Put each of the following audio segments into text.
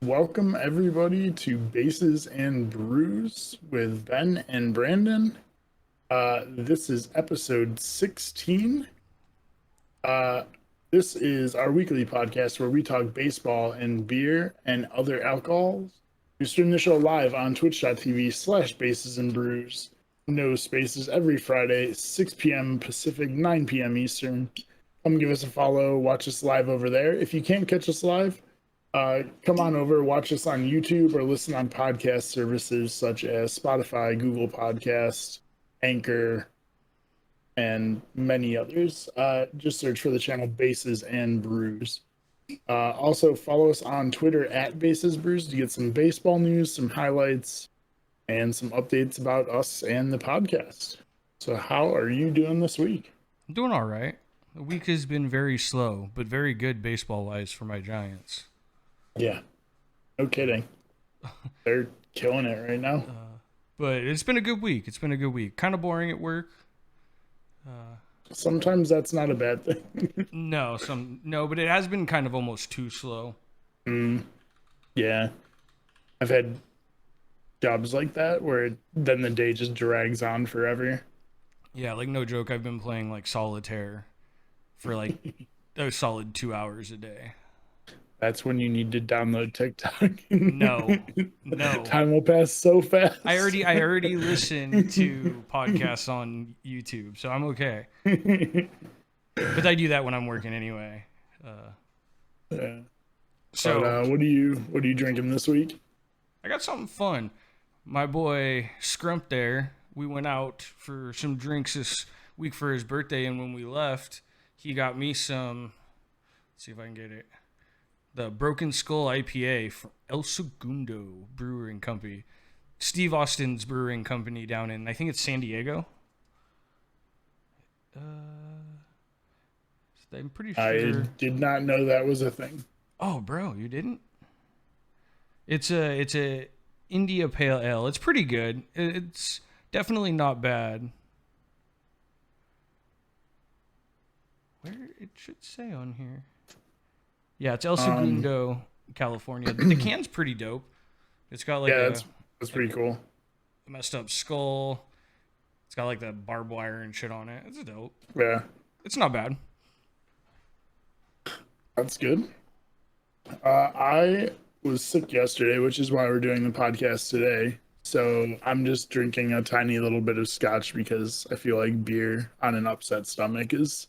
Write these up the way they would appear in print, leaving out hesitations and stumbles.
Welcome everybody to Bases and Brews with Ben and Brandon. This is episode 16. Uh, this is our weekly podcast where we talk baseball and beer and other alcohols. We stream the show live on twitch.tv/Bases and Brews. No spaces every Friday, 6 p.m. Pacific, 9 p.m. Eastern. Come give us a follow, watch us live over there. If you can't catch us live, come on over, watch us on YouTube or listen on podcast services such as Spotify, Google Podcasts, Anchor, and many others. Just search for the channel Bases and Brews. Also, follow us on Twitter at Bases Brews to get some baseball news, some highlights, and some updates about us and the podcast. So, how are you doing this week? I'm doing all right. The week has been very slow, but very good baseball-wise for my Giants. Yeah, no kidding. They're killing it right now. But it's been a good week. Kind of boring at work. Sometimes that's not a bad thing. No, but it has been kind of almost too slow. Yeah. I've had jobs like that where then the day just drags on forever. Yeah, like no joke, I've been playing like solitaire for like a solid 2 hours a day. That's when you need to download TikTok. No. Time will pass so fast. I already listen to podcasts on YouTube, so I'm okay. But I do that when I'm working anyway. Yeah. So But, what are you drinking this week? I got something fun. My boy Scrump there, we went out for some drinks this week for his birthday, and when we left, he got me some, let's see if I can get it, the Broken Skull IPA from El Segundo Brewing Company. Steve Austin's brewing company down in, I think it's San Diego. I'm pretty sure. I did not know that was a thing. Oh, bro, you didn't? It's a India Pale Ale. It's pretty good. It's definitely not bad. Where it should say on here. Yeah, it's El Segundo, California. The can's pretty dope. It's got like that's pretty cool. A messed up skull. It's got like the barbed wire and shit on it. It's dope. Yeah. It's not bad. That's good. I was sick yesterday, which is why we're doing the podcast today. So I'm just drinking a tiny little bit of scotch because I feel like beer on an upset stomach is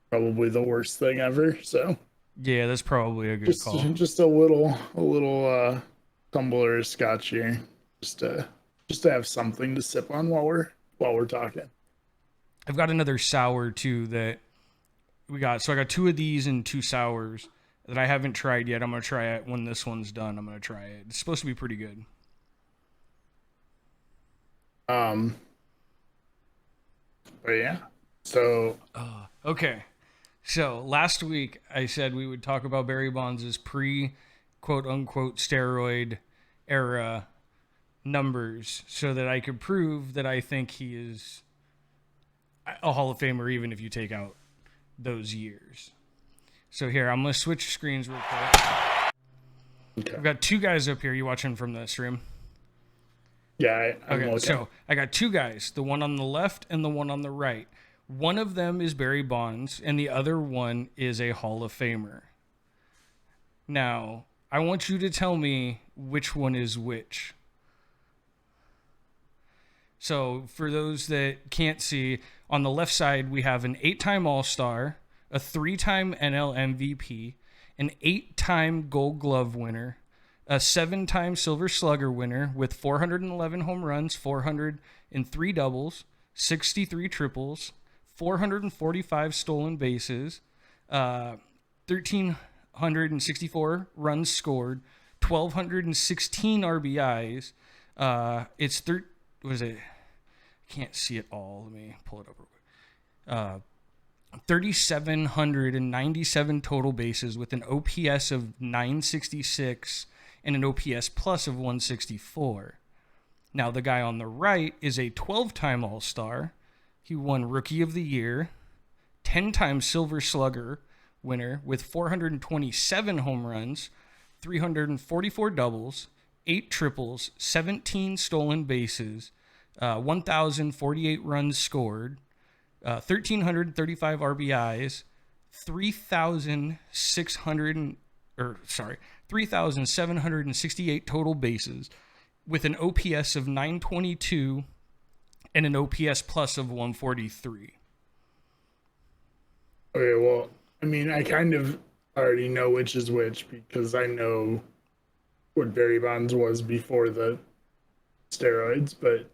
probably the worst thing ever. So yeah, that's probably a good call. Just a little tumbler of scotch here, just to have something to sip on while we're talking. I've got another sour too that we got. So I got 2 of these and 2 sours that I haven't tried yet. I'm gonna try it when this one's done. I'm gonna try it. It's supposed to be pretty good. But yeah. So Okay. So last week I said we would talk about Barry Bonds' pre-quote-unquote steroid era numbers so that I could prove that I think he is a Hall of Famer even if you take out those years. So here, I'm going to switch screens real quick. okay. I've got 2 guys up here. You watching from the stream? Yeah, I'm Okay, looking. so I got 2 guys, the one on the left and the one on the right. One of them is Barry Bonds, and the other one is a Hall of Famer. Now, I want you to tell me which one is which. So, for those that can't see, on the left side, we have an 8-time All-Star, a 3-time NL MVP, an 8-time Gold Glove winner, a 7-time Silver Slugger winner with 411 home runs, 403 doubles, 63 triples, 445 stolen bases, 1,364 runs scored, 1,216 RBIs. What is it? I can't see it all. Let me pull it up real quick. 3,797 total bases with an OPS of 966 and an OPS plus of 164. Now, the guy on the right is a 12-time All-Star. He won Rookie of the Year, 10-time Silver Slugger winner with 427 home runs, 344 doubles, 8 triples, 17 stolen bases, 1,048 runs scored, 1,335 RBIs, 3,768 total bases, with an OPS of 922 and an OPS plus of 143. Okay, well, I mean, I kind of already know which is which because I know what Barry Bonds was before the steroids, but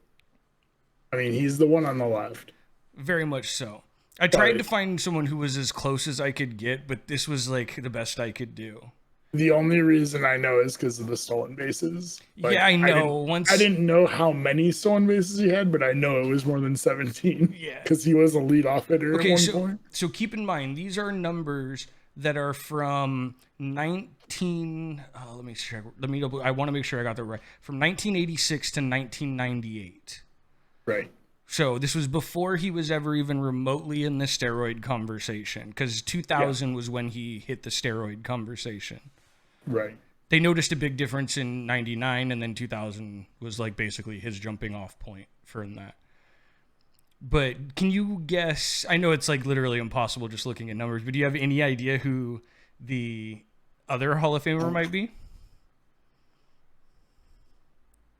I mean, he's the one on the left. Very much so. I tried to find someone who was as close as I could get, but this was like the best I could do. The only reason I know is because of the stolen bases. Like, yeah, I know. I didn't know how many stolen bases he had, but I know it was more than 17. Yeah. Because he was a leadoff hitter at one point. So keep in mind, these are numbers that are from 19... let me check. I want to make sure I got that right. From 1986 to 1998. Right. So this was before he was ever even remotely in the steroid conversation, because 2000 was when he hit the steroid conversation. Right. They noticed a big difference in 99, and then 2000 was like basically his jumping off point for that. But can you guess? I know it's like literally impossible just looking at numbers, but do you have any idea who the other Hall of Famer might be?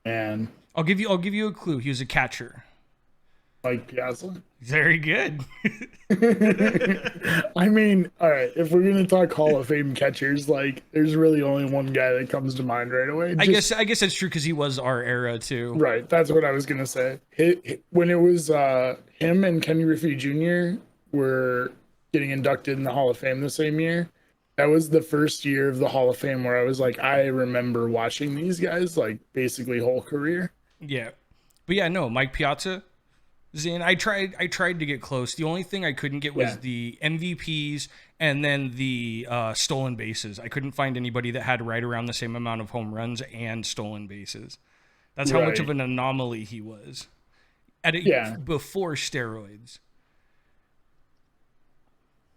And I'll give you a clue. He was a catcher. Mike Piazza. Very good. I mean, all right, if we're going to talk Hall of Fame catchers, like, there's really only one guy that comes to mind right away. I guess that's true because he was our era too. Right, that's what I was going to say. When it was him and Kenny Griffey Jr. were getting inducted in the Hall of Fame the same year, that was the first year of the Hall of Fame where I was like, I remember watching these guys, like, basically whole career. Yeah. But yeah, no, Mike Piazza. Zin, I tried to get close. The only thing I couldn't get was the MVPs and then the stolen bases. I couldn't find anybody that had right around the same amount of home runs and stolen bases. That's how much of an anomaly he was before steroids.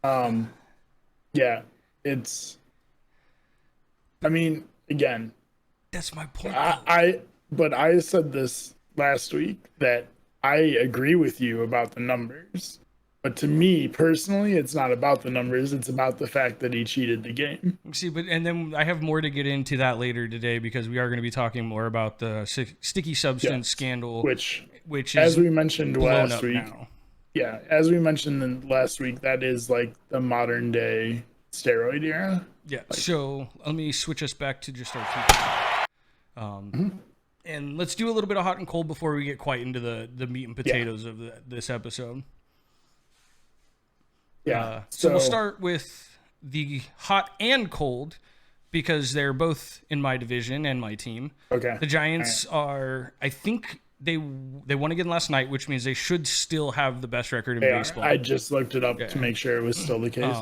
Yeah, it's. I mean, again, that's my point. But I said this last week that I agree with you about the numbers, but to me personally, it's not about the numbers. It's about the fact that he cheated the game. See, and then I have more to get into that later today because we are going to be talking more about the sticky substance scandal, which is as we mentioned last week. Now. Yeah, as we mentioned last week, that is like the modern day steroid era. Yeah. So let me switch us back to just our two. And let's do a little bit of hot and cold before we get quite into the meat and potatoes of this episode. Yeah. So we'll start with the hot and cold because they're both in my division and my team. Okay. The Giants are, I think they won again last night, which means they should still have the best record in baseball. I just looked it up to make sure it was still the case.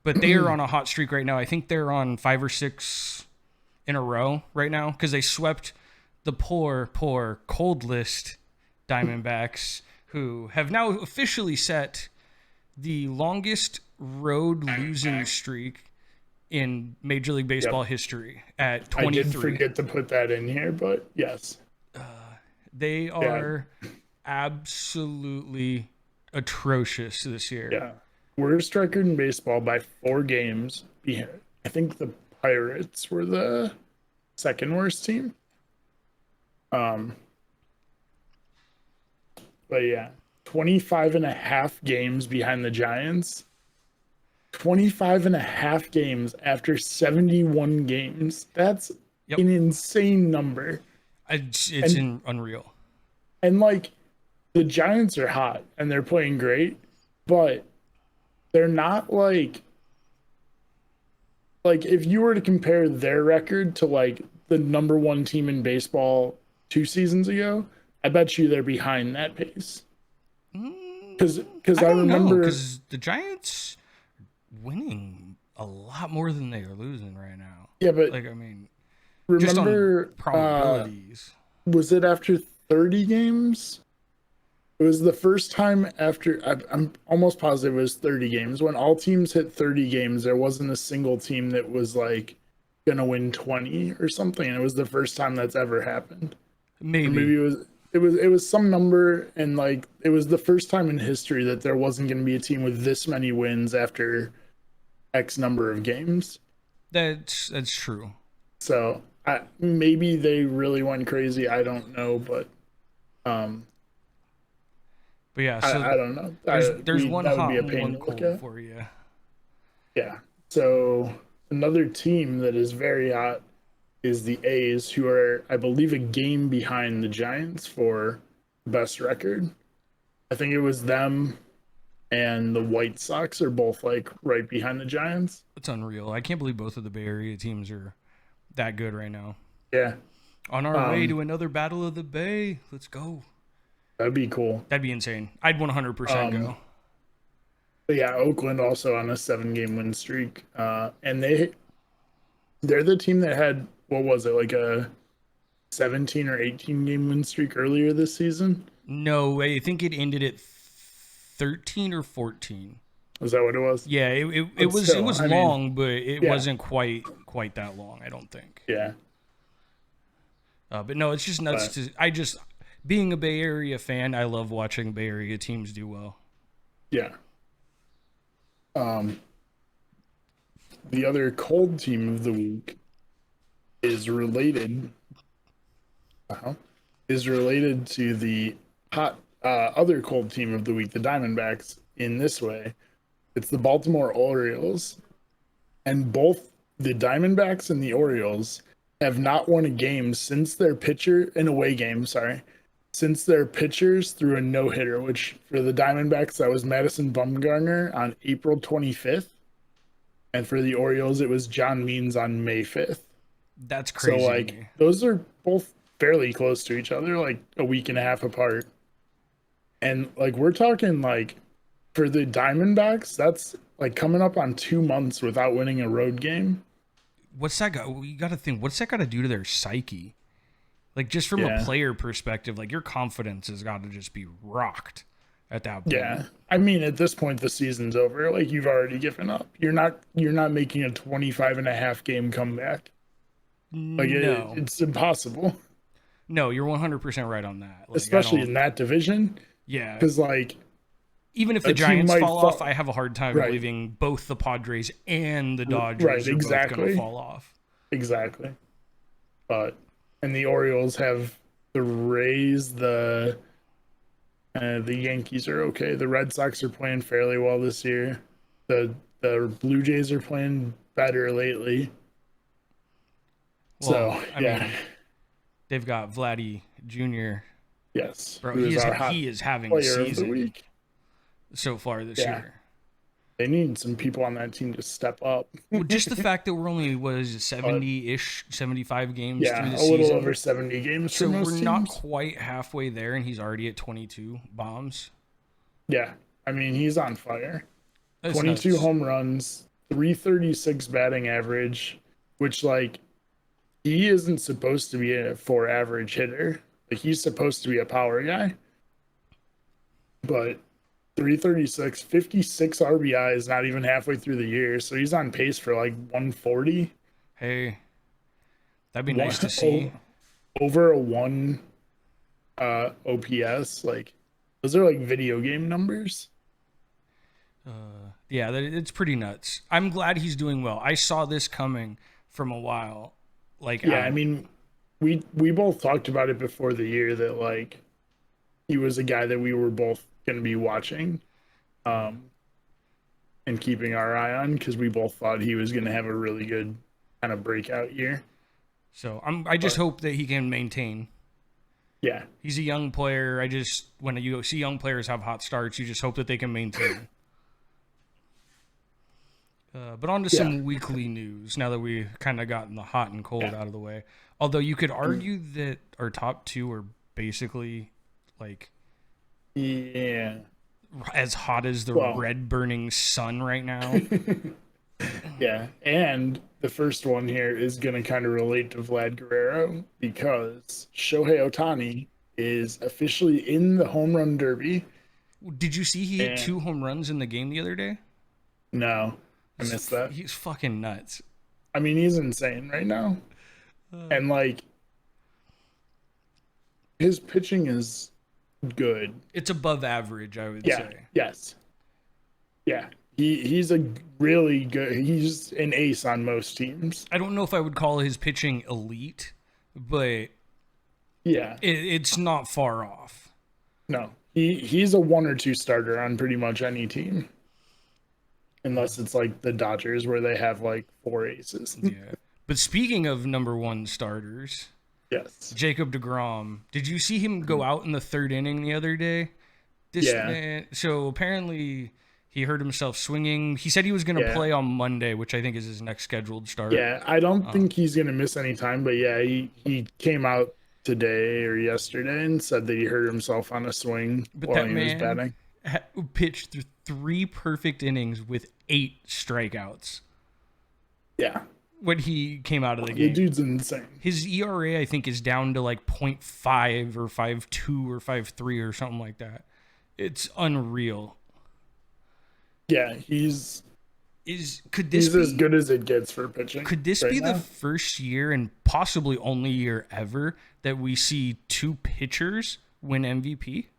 But they are on a hot streak right now. I think they're on 5 or 6 in a row right now because they swept the poor cold list Diamondbacks, who have now officially set the longest road losing streak in Major League Baseball history at 23. I did forget to put that in here, but yes. They are absolutely atrocious this year. Yeah. Worst record in baseball by 4 games. I think the Pirates were the second worst team. But yeah, 25 and a half games behind the Giants. 25 and a half games after 71 games. That's an insane number. It's unreal. And like, the Giants are hot and they're playing great, but they're not like if you were to compare their record to like the number 1 team in baseball 2 seasons ago, I bet you they're behind that pace. Because I remember because the Giants winning a lot more than they are losing right now. Yeah, but like, I mean, remember just on probabilities. Was it after 30 games? It was the first time after, I'm almost positive it was 30 games. When all teams hit 30 games, there wasn't a single team that was like gonna win 20 or something, and it was the first time that's ever happened. Or maybe Maybe. it was some number, and like it was the first time in history that there wasn't going to be a team with this many wins after X number of games. That's true. So maybe they really went crazy. I don't know, but um, But yeah, I so don't know. there's one That would be hot a and pain one to look cold at. for you. Yeah. So another team that is very hot is the A's, who are, I believe, a game behind the Giants for best record. I think it was them and the White Sox are both like right behind the Giants. It's unreal. I can't believe both of the Bay Area teams are that good right now. Yeah. On our way to another Battle of the Bay. Let's go. That'd be cool. That'd be insane. I'd 100% go. But yeah, Oakland also on a 7-game win streak. And they're the team that had, what was it, like a 17 or 18 game win streak earlier this season? No, I think it ended at 13 or 14. Was that what it was? Yeah, it was still, it was I mean, long, but it yeah. wasn't quite that long, I don't think. Yeah. But no, it's just nuts being a Bay Area fan, I love watching Bay Area teams do well. Yeah. The other cold team of the week is related to the hot other cold team of the week, the Diamondbacks, in this way. It's the Baltimore Orioles, and both the Diamondbacks and the Orioles have not won a game since their pitcher an away game, since their pitchers threw a no-hitter, which for the Diamondbacks that was Madison Bumgarner on April 25th, and for the Orioles it was John Means on May 5th. That's crazy. So like those are both fairly close to each other, like a week and a half apart. And like we're talking like for the Diamondbacks, that's like coming up on 2 months without winning a road game. What's that got? You got to think. What's that got to do to their psyche? Like just from a player perspective, like your confidence has got to just be rocked at that point. Yeah, I mean at this point the season's over. Like you've already given up. You're not making a 25.5 game comeback. Like No, it's impossible. No, you're 100% right on that. Like, especially in that division. Yeah, because like even if the Giants fall off, I have a hard time Right. believing both the Padres and the Dodgers are both going to fall off. Exactly. And the Orioles have the Rays, the Yankees are okay. The Red Sox are playing fairly well this year. The Blue Jays are playing better lately. Well, I mean, they've got Vladdy Jr. Yes, bro, he is having a season of the week so far this year. They need some people on that team to step up. Well, just the fact that we're only 70-ish, 75 games through the a season. little over 70 games. So for most we're teams. not quite halfway there, and he's already at 22 bombs. Yeah, I mean he's on fire. That's 22 nuts. home runs, 336 batting average, which like he isn't supposed to be a 4 average hitter. Like he's supposed to be a power guy. But 336, 56 RBIs, not even halfway through the year. So he's on pace for like 140. Hey, that'd be nice to see. Over a 1 OPS. Like those are like video game numbers. Yeah, it's pretty nuts. I'm glad he's doing well. I saw this coming from a while. Like, yeah, I mean, we both talked about it before the year that like he was a guy that we were both going to be watching and keeping our eye on because we both thought he was going to have a really good kind of breakout year. So I just hope that he can maintain. Yeah, he's a young player. When you see young players have hot starts, you just hope that they can maintain. But on to some weekly news now that we kind of gotten the hot and cold out of the way. Although you could argue that our top two are basically like as hot as the red burning sun right now. Yeah, and the first one here is going to kind of relate to Vlad Guerrero because Shohei Ohtani is officially in the home run derby. Did you see he hit 2 home runs in the game the other day? No. I missed that. He's fucking nuts. I mean, he's insane right now. And like his pitching is good. It's above average, I would Yeah. say. Yes. Yeah. He's a really good. He's an ace on most teams. I don't know if I would call his pitching elite, but Yeah. it's not far off. No. He's a 1 or 2 starter on pretty much any team. Unless it's like the Dodgers where they have like 4 aces. Yeah. But speaking of number one starters, Yes. Jacob deGrom, did you see him go out in the third inning the other day? This Yeah. man, so apparently he hurt himself swinging. He said he was going to Yeah. play on Monday, which I think is his next scheduled start. Yeah, I don't think he's gonna miss any time, but yeah, he came out today or yesterday and said that he hurt himself on a swing But while that he was man batting. pitched through 3 perfect innings with 8 strikeouts Yeah, when he came out of the the game. dude's insane. His ERA, I think, is down to like 0.5 or 5.2 or 5.3 or something like that. It's unreal. Yeah, Could this he's as be good as it gets for pitching. could this right be now. the first year and possibly only year ever that we see 2 pitchers win MVP?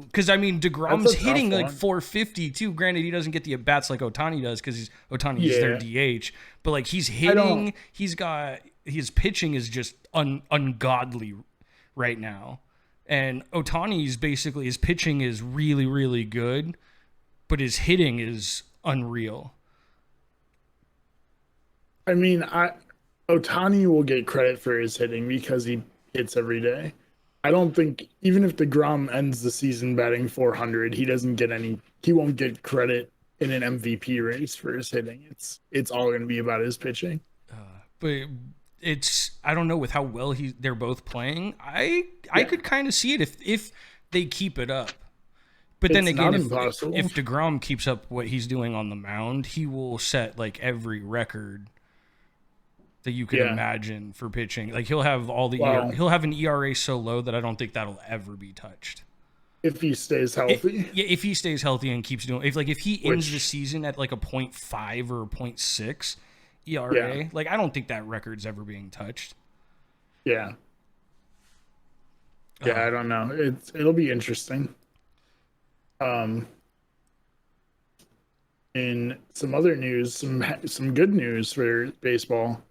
Because I mean, DeGrom's That's a tough hitting like one. 450 too. Granted, he doesn't get the at bats like Otani does because Otani's Yeah. their DH. But like he's don't- hitting, he's got his pitching is just ungodly right now. And Otani's basically his pitching is really really good, but his hitting is unreal. I mean, Otani will get credit for his hitting because he hits every day. I don't think even if DeGrom ends the season batting 400, he doesn't get any. He won't get credit in an MVP race for his hitting. It's all going to be about his pitching. But it's I don't know with how well they're both playing. I could kind of see it if they keep it up. But then It's again, not if impossible. DeGrom keeps up what he's doing on the mound, he will set like every record that you can Yeah. imagine for pitching. Like he'll have all the Wow. he'll have an ERA so low that I don't think that'll ever be touched. If he stays healthy. If he stays healthy and keeps doing if he ends Which- the season at like a 0.5 or a 0.6 ERA, Yeah. like I don't think that record's ever being touched. Yeah. Yeah, I don't know. It'll be interesting. In some other news, some good news for baseball.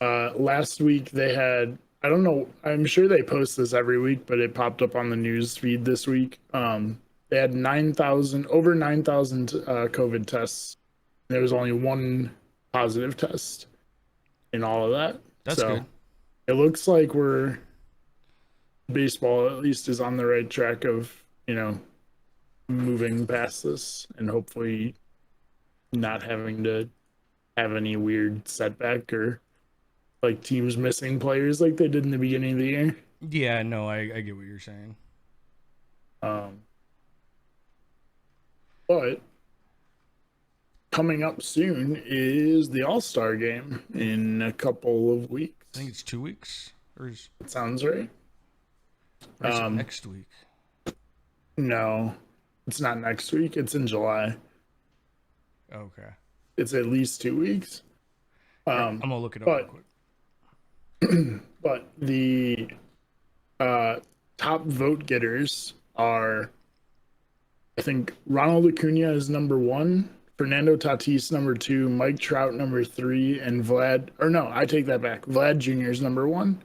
Last week they had, I don't know, I'm sure they post this every week, but it popped up on the news feed this week. They had over 9,000 COVID tests. There was only 1 positive test in all of that. That's good. It looks like baseball at least is on the right track of, moving past this and hopefully not having to have any weird setback or like teams missing players like they did in the beginning of the year. Yeah, no, I get what you're saying. But coming up soon is the All-Star game in a couple of weeks. I think it's 2 weeks, or is That sounds right. it next week? No, it's not next week. It's in July. Okay, It's at least 2 weeks. I'm gonna look it up but- real quick. But the top vote getters are, I think, Ronald Acuna is number 1, Fernando Tatis number 2, Mike Trout number 3, and I take that back. Vlad Jr. is number 1,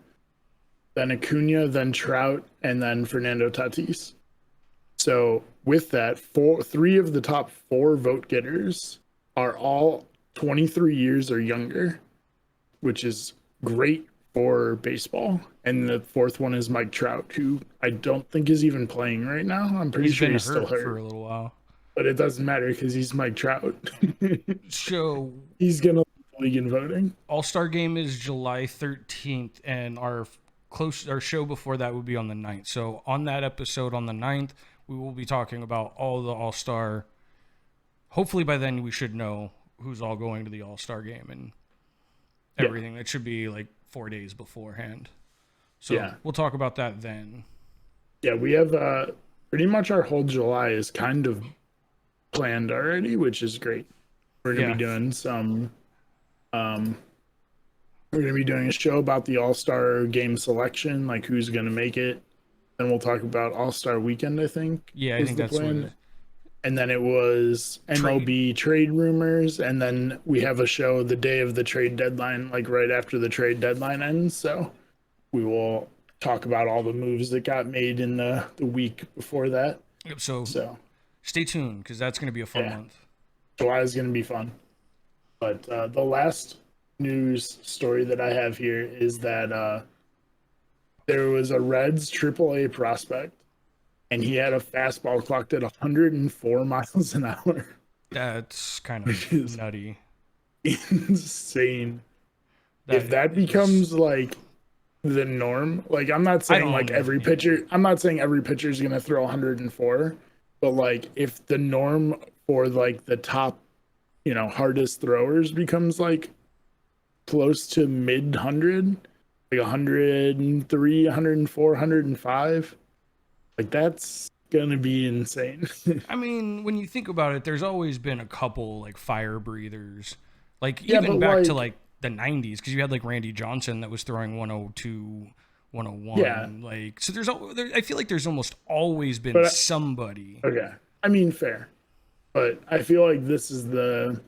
then Acuna, then Trout, and then Fernando Tatis. So with that, 3 of the top 4 vote getters are all 23 years or younger, which is great for baseball. And the 4th one is Mike Trout, who I don't think is even playing right now. I'm pretty He's sure been he's still hurt for hurt, a little while. but it doesn't matter because he's Mike Trout. So He's gonna lead the league in voting. All-Star game is July 13th, and our show before that would be on the 9th. So on that episode on the 9th, we will be talking about all the All-Star. Hopefully by then we should know who's all going to the All-Star game and everything. It should be like 4 days beforehand. So we'll talk about that then. Yeah, we have pretty much our whole July is kind of planned already, which is great. We're gonna be Yeah. doing some. Um, we're gonna be doing a show about the All Star game selection, like who's gonna make it. Then we'll talk about All Star Weekend. I think Yeah, I was think the that's what it plan, is. and then it was Trade. MLB trade rumors, and then we have a show the day of the trade deadline, like right after the trade deadline ends. So we will talk about all the moves that got made in the week before that. Yep, so So stay tuned because that's going to be a fun yeah, month. July is going to be fun. But the last news story that I have here is that there was a Reds AAA prospect, and he had a fastball clocked at 104 miles an hour, That's kind which of is nutty. insane. That If that is. becomes like the norm, like I'm not I saying like don't. every Yeah. pitcher, I'm not saying every pitcher is gonna throw 104, but like if the norm for like the top, hardest throwers becomes like close to mid 100, like 103, 104, 105, like that's gonna be insane. I mean, when you think about it, there's always been a couple like fire breathers, like Yeah, even but back to like, like the 90s, because you had like Randy Johnson that was throwing 102, yeah, 101. Like, so I feel like there's almost always been but somebody. okay, I mean fair, but I feel like this is the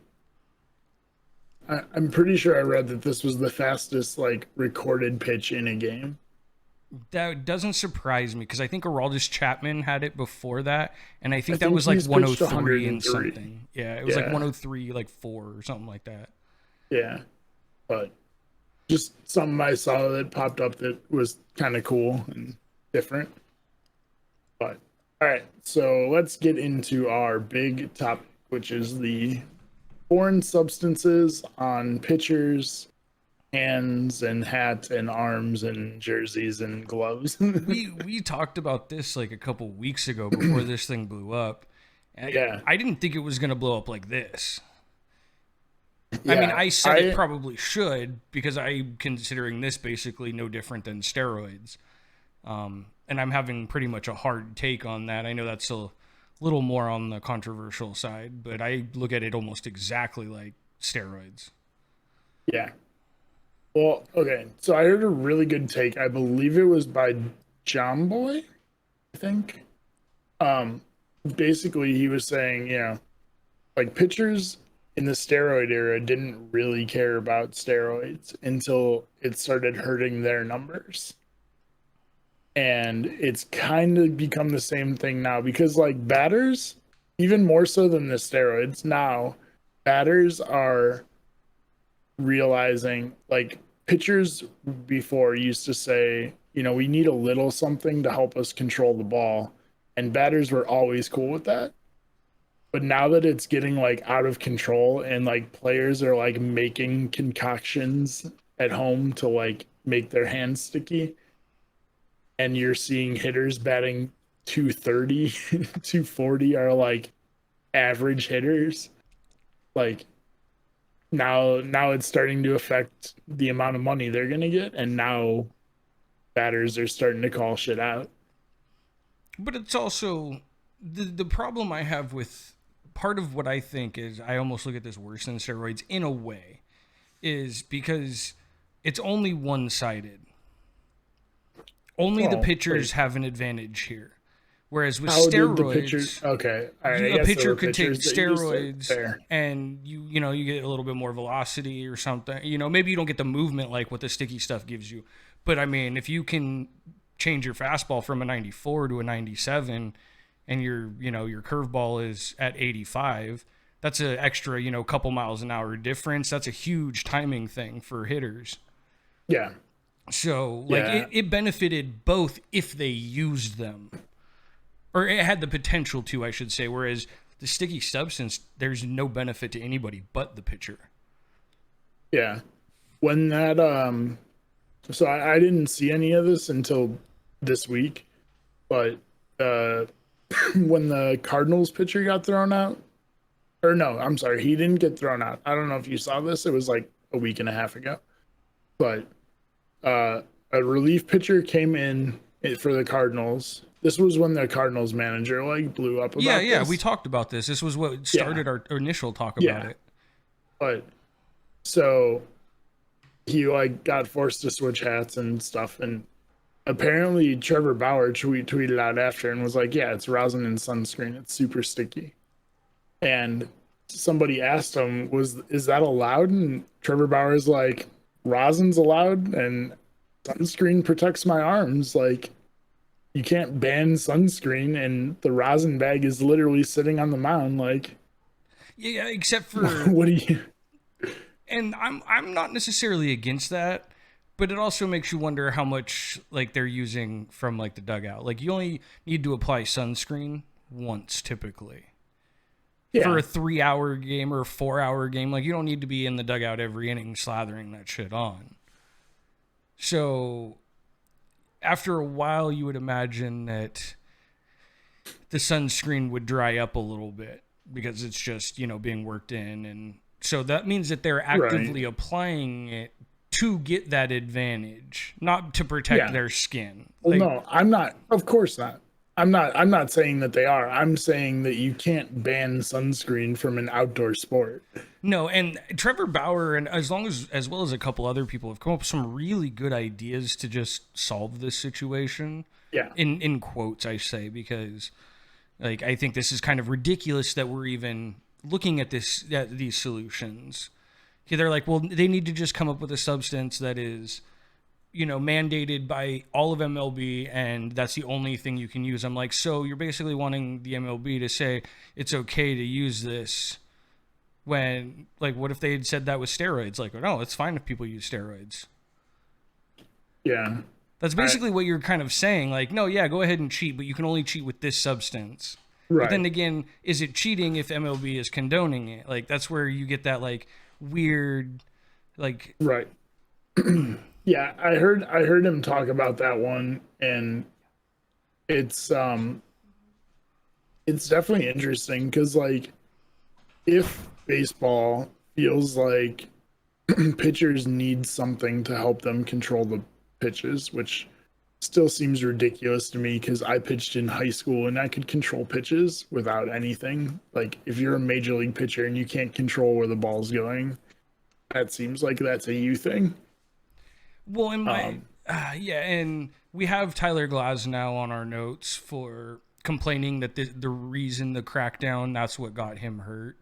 I'm pretty sure I read that this was the fastest like recorded pitch in a game. That doesn't surprise me because I think Aroldis Chapman had it before that, and I I think that think was like he's pitched 103 and 103. something. Yeah, it was like Yeah, 103, like 4 or something like that. yeah, but just something I saw that popped up that was kind of cool and different. But all right, so let's get into our big topic, which is the foreign substances on pitchers, hands and hats and arms and jerseys and gloves. We talked about this like a couple weeks ago before this thing blew up. Yeah, I didn't think it was going to blow up like this. I mean, yeah, I said it probably should because I'm considering this basically no different than steroids. And I'm having pretty much a hard take on that. I know that's a little more on the controversial side, but I look at it almost exactly like steroids. yeah. Well, okay. So I heard a really good take. I believe it was by John Boy, I think. Um, Basically he was saying, like pitchers in the steroid era didn't really care about steroids until it started hurting their numbers. And it's kind of become the same thing now because like batters, even more so than the steroids, now batters are realizing like pitchers before used to say, we need a little something to help us control the ball. And batters were always cool with that. But now that it's getting like out of control and like players are like making concoctions at home to like make their hands sticky, and you're seeing hitters batting 230, 240 are like average hitters, like now it's starting to affect the amount of money they're gonna get, and now batters are starting to call shit out. But it's also the problem I have with part of what I think is I almost look at this worse than steroids in a way is because it's only one sided. Only the Well, pitchers wait, have an advantage here. Whereas with how did the pitcher? steroids, Okay, all right. I a guess there pitcher were could take pitchers that used it. steroids Fair. and you get a little bit more velocity or something. Maybe you don't get the movement like what the sticky stuff gives you. But I mean, if you can change your fastball from a 94 to a 97 and your curveball is at 85, that's an extra, couple miles an hour difference. That's a huge timing thing for hitters. Yeah, So, like, yeah, it benefited both if they used them, or it had the potential to, I should say. Whereas the sticky substance, there's no benefit to anybody but the pitcher. yeah. When that so I didn't see any of this until this week, but uh, when the Cardinals pitcher got thrown out, or no, I'm sorry, he didn't get thrown out. I don't know if you saw this. It was like a week and a half ago, but a relief pitcher came in for the Cardinals this was when the Cardinals manager like blew up Yeah, about yeah, this. we talked about this. This was what Yeah, started our initial talk about yeah. it. But so he like got forced to switch hats and stuff, and apparently Trevor Bauer tweeted out after and was like, "Yeah, it's rosin and sunscreen. It's super sticky." And somebody asked him, "Is that allowed?" And Trevor Bauer's like, "Rosin's allowed, and sunscreen protects my arms. Like, you can't ban sunscreen, and the rosin bag is literally sitting on the mound. Like, Yeah, except for what do you?" and I'm not necessarily against that, but it also makes you wonder how much like they're using from like the dugout. Like you only need to apply sunscreen once typically. For Yeah, a 3-hour game or a 4-hour game, like you don't need to be in the dugout every inning slathering that shit on. So after a while you would imagine that the sunscreen would dry up a little bit because it's just, being worked in. And so that means that they're actively right. applying it to get that advantage, not to protect Yeah. their skin. Well, Like, no, I'm not. Of course not. I'm not saying that they are. I'm saying that you can't ban sunscreen from an outdoor sport. no, and Trevor Bauer and as well as a couple other people have come up with some really good ideas to just solve this situation. Yeah. In quotes, I say, because like I think this is kind of ridiculous that we're even looking at these solutions. Okay, they're like, well, they need to just come up with a substance that is, mandated by all of MLB, and that's the only thing you can use. I'm like, so you're basically wanting the MLB to say it's okay to use this when, like, what if they had said that with steroids? Like, no, it's fine if people use steroids. Yeah. That's basically what you're kind of saying. Like, no, yeah, go ahead and cheat, but you can only cheat with this substance. But then Right. again, is it cheating if MLB is condoning it? Like, that's where you get that, like, weird, like, Right. Yeah, I heard him talk about that one, and it's it's definitely interesting because like if baseball feels like pitchers need something to help them control the pitches, which still seems ridiculous to me because I pitched in high school and I could control pitches without anything. Like if you're a major league pitcher and you can't control where the ball's going, that seems like that's a you thing. well, in my, Um, yeah, and we have Tyler Glasnow on our notes for complaining that the reason the crackdown, that's what got him hurt.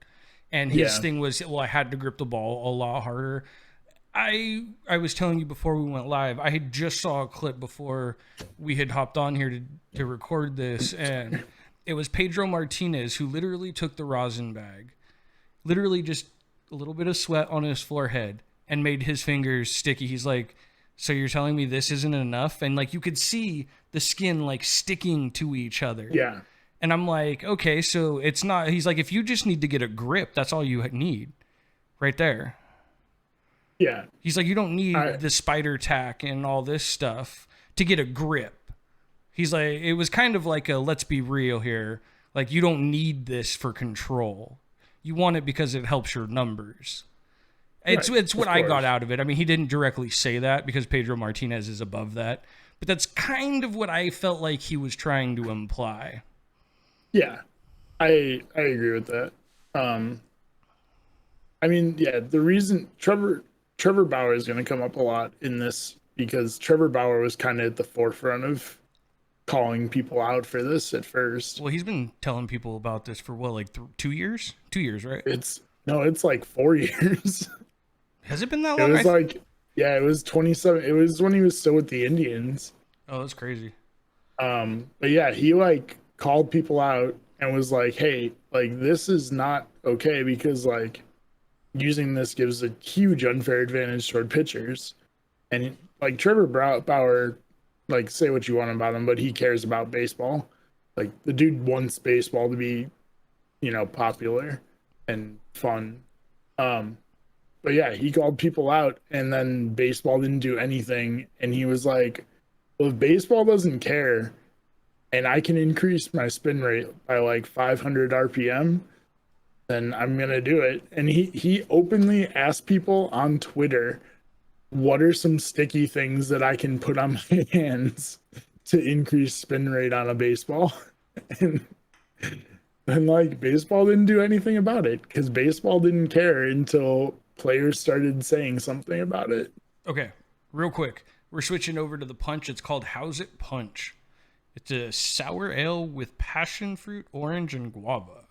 And his yeah, thing was, well, I had to grip the ball a lot harder. I was telling you before we went live, I had just saw a clip before we had hopped on here to record this, and it was Pedro Martinez who literally took the rosin bag, literally just a little bit of sweat on his forehead, and made his fingers sticky. He's like, so you're telling me this isn't enough? And like you could see the skin like sticking to each other. yeah, And I'm like, okay, so it's not, he's like, if you just need to get a grip, that's all you need right there. yeah. He's like, you don't I need the spider tack and all this stuff to get a grip. He's like, it was kind of like a let's be real here. Like, you don't need this for control. You want it because it helps your numbers. It's of what I got course. out of it. I mean, he didn't directly say that because Pedro Martinez is above that, but that's kind of what I felt like he was trying to imply. Yeah, I agree with that. Um, I mean, yeah, the reason Trevor Bauer is going to come up a lot in this because Trevor Bauer was kind of at the forefront of calling people out for this at first. Well, he's been telling people about this for what, like 2 years? 2 years, right? It's no, it's like 4 years. Has it been that It long? was like, yeah, it was 27. It was when he was still with the Indians. Oh, that's crazy. But yeah, he like called people out and was like, hey, like this is not okay because like using this gives a huge unfair advantage toward pitchers. And like Bauer, like say what you want about him, but he cares about baseball. Like the dude wants baseball to be, popular and fun. Um, but yeah, he called people out, and then baseball didn't do anything. And he was like, "Well, if baseball doesn't care, and I can increase my spin rate by like 500 RPM, then I'm gonna do it." And he openly asked people on Twitter, "What are some sticky things that I can put on my hands to increase spin rate on a baseball. and and like baseball didn't do anything about it because baseball didn't care until players started saying something about it. Okay, real quick. We're switching over to the punch. It's called How's It Punch. It's a sour ale with passion fruit, orange, and guava.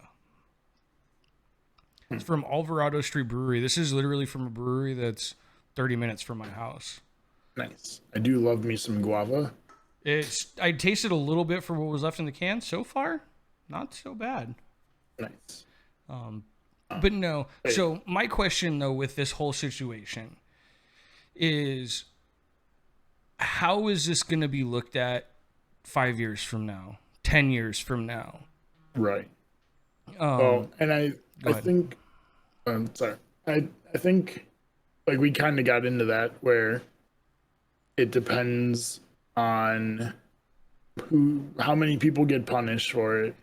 It's from Alvarado Street Brewery. This is literally from a brewery that's 30 minutes from my house. Nice. I do love me some guava. I tasted a little bit for what was left in the can. So far, not so bad. Nice. But no. So my question though with this whole situation is, how is this going to be looked at 5 years from now, 10 years from now? Right. And I think, sorry, I think like we kind of got into that where it depends on how many people get punished for it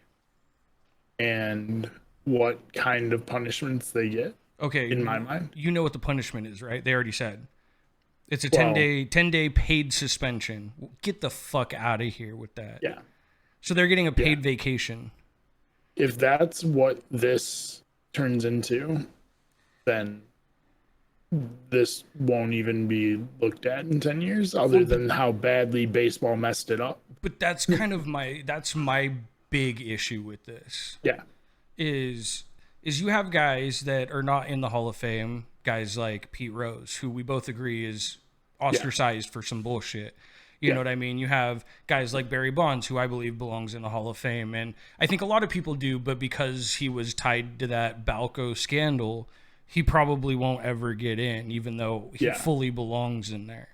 and what kind of punishments they get. Okay. In my mind, you know what the punishment is, right? They already said. It's a 10-day paid suspension. Get the fuck out of here with that. Yeah. So they're getting a paid vacation. If that's what this turns into, then this won't even be looked at in 10 years other than how badly baseball messed it up. But that's kind of my big issue with this. Yeah. Is you have guys that are not in the Hall of Fame, guys like Pete Rose, who we both agree is ostracized for some bullshit. You know what I mean? You have guys like Barry Bonds, who I believe belongs in the Hall of Fame. And I think a lot of people do, but because he was tied to that Balco scandal, he probably won't ever get in, even though he fully belongs in there,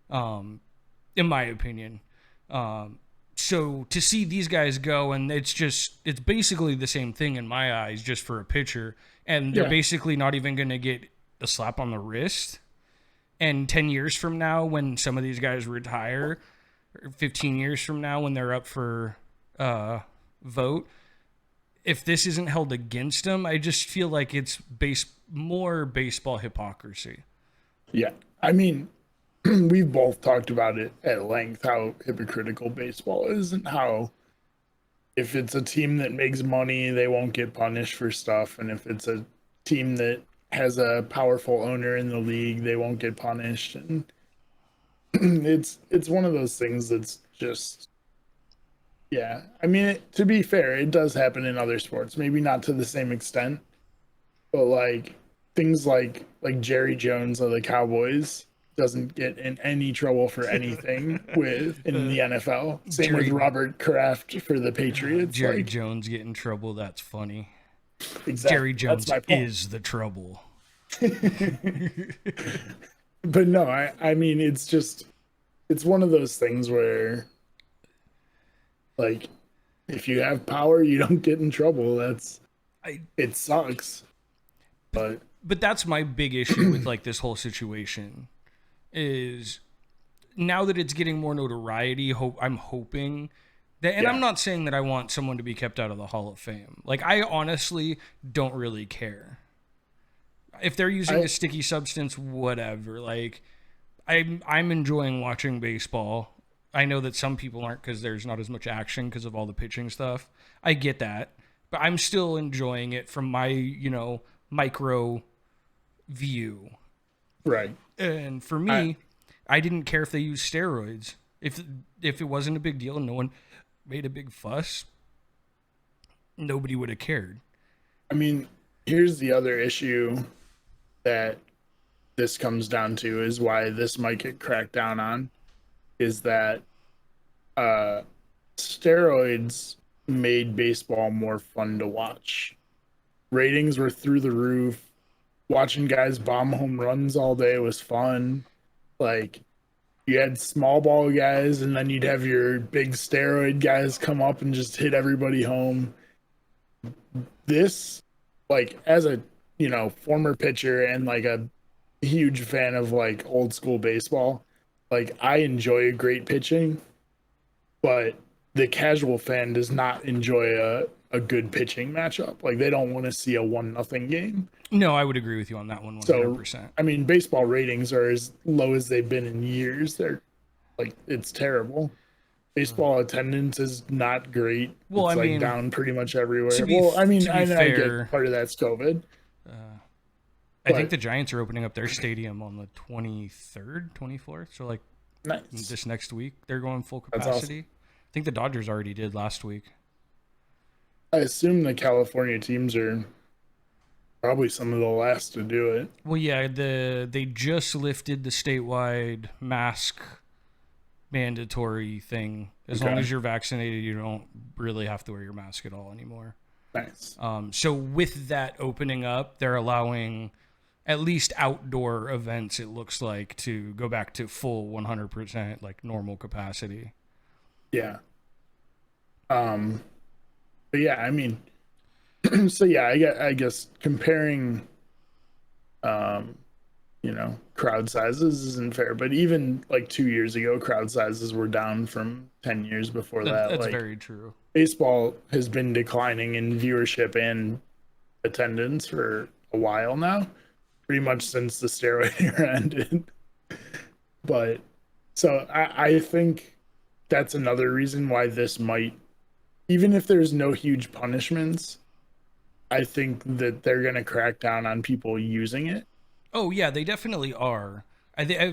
in my opinion. So to see these guys go, and it's basically the same thing in my eyes, just for a pitcher. And they're basically not even going to get a slap on the wrist. And 10 years from now, when some of these guys retire, or 15 years from now, when they're up for vote, if this isn't held against them, I just feel like it's more baseball hypocrisy. Yeah. I mean, we've both talked about it at length, how hypocritical baseball is and how if it's a team that makes money, they won't get punished for stuff. And if it's a team that has a powerful owner in the league, they won't get punished. And it's one of those things that's just, yeah. I mean, to be fair, it does happen in other sports, maybe not to the same extent, but like things like Jerry Jones of the Cowboys doesn't get in any trouble for anything in the NFL. Same with Robert Kraft for the Patriots. Jerry Jones get in trouble. That's funny. Exactly. Jerry Jones is the trouble. But no, I mean, it's one of those things where, like, if you have power, you don't get in trouble. It sucks. But that's my big issue with like this whole situation is now that it's getting more notoriety, I'm hoping that, and I'm not saying that I want someone to be kept out of the Hall of Fame. Like, I honestly don't really care. If they're using a sticky substance, whatever. Like, I'm enjoying watching baseball. I know that some people aren't because there's not as much action because of all the pitching stuff. I get that. But I'm still enjoying it from my, micro view. Right. And for me, I didn't care if they used steroids. If it wasn't a big deal and no one made a big fuss, nobody would have cared. I mean, here's the other issue that this comes down to is why this might get cracked down on is that steroids made baseball more fun to watch. Ratings were through the roof. Watching guys bomb home runs all day was fun. Like, you had small ball guys, and then you'd have your big steroid guys come up and just hit everybody home. This, like, as a, former pitcher and, like, a huge fan of, like, old school baseball, like, I enjoy great pitching, but the casual fan does not enjoy a good pitching matchup. Like, they don't want to see a 1-0 game. No, I would agree with you on that one 100%. So, I mean, baseball ratings are as low as they've been in years. They're like, it's terrible. baseball attendance is not great. Well, It's I like mean, down pretty much everywhere. to be Well, I mean, to be I get fair, part of that's COVID, I think but the Giants are opening up their stadium on the 23rd, 24th. So like nice. this next week, they're going full That's capacity. awesome. I think the Dodgers already did last week. I assume the California teams are probably some of the last to do it. Well, yeah, they just lifted the statewide mask mandatory thing. As long Okay, as you're vaccinated, you don't really have to wear your mask at all anymore. nice. So with that opening up, they're allowing at least outdoor events, it looks like, to go back to full 100% like normal capacity. Yeah. But yeah, I mean, so yeah, I guess comparing, um, crowd sizes isn't fair. But even like 2 years ago, crowd sizes were down from 10 years before that. That's Like very true. baseball has been declining in viewership and attendance for a while now, pretty much since the steroid era ended. But so I think that's another reason why this might, even if there's no huge punishments, I think that they're going to crack down on people using it. Oh yeah, they definitely are.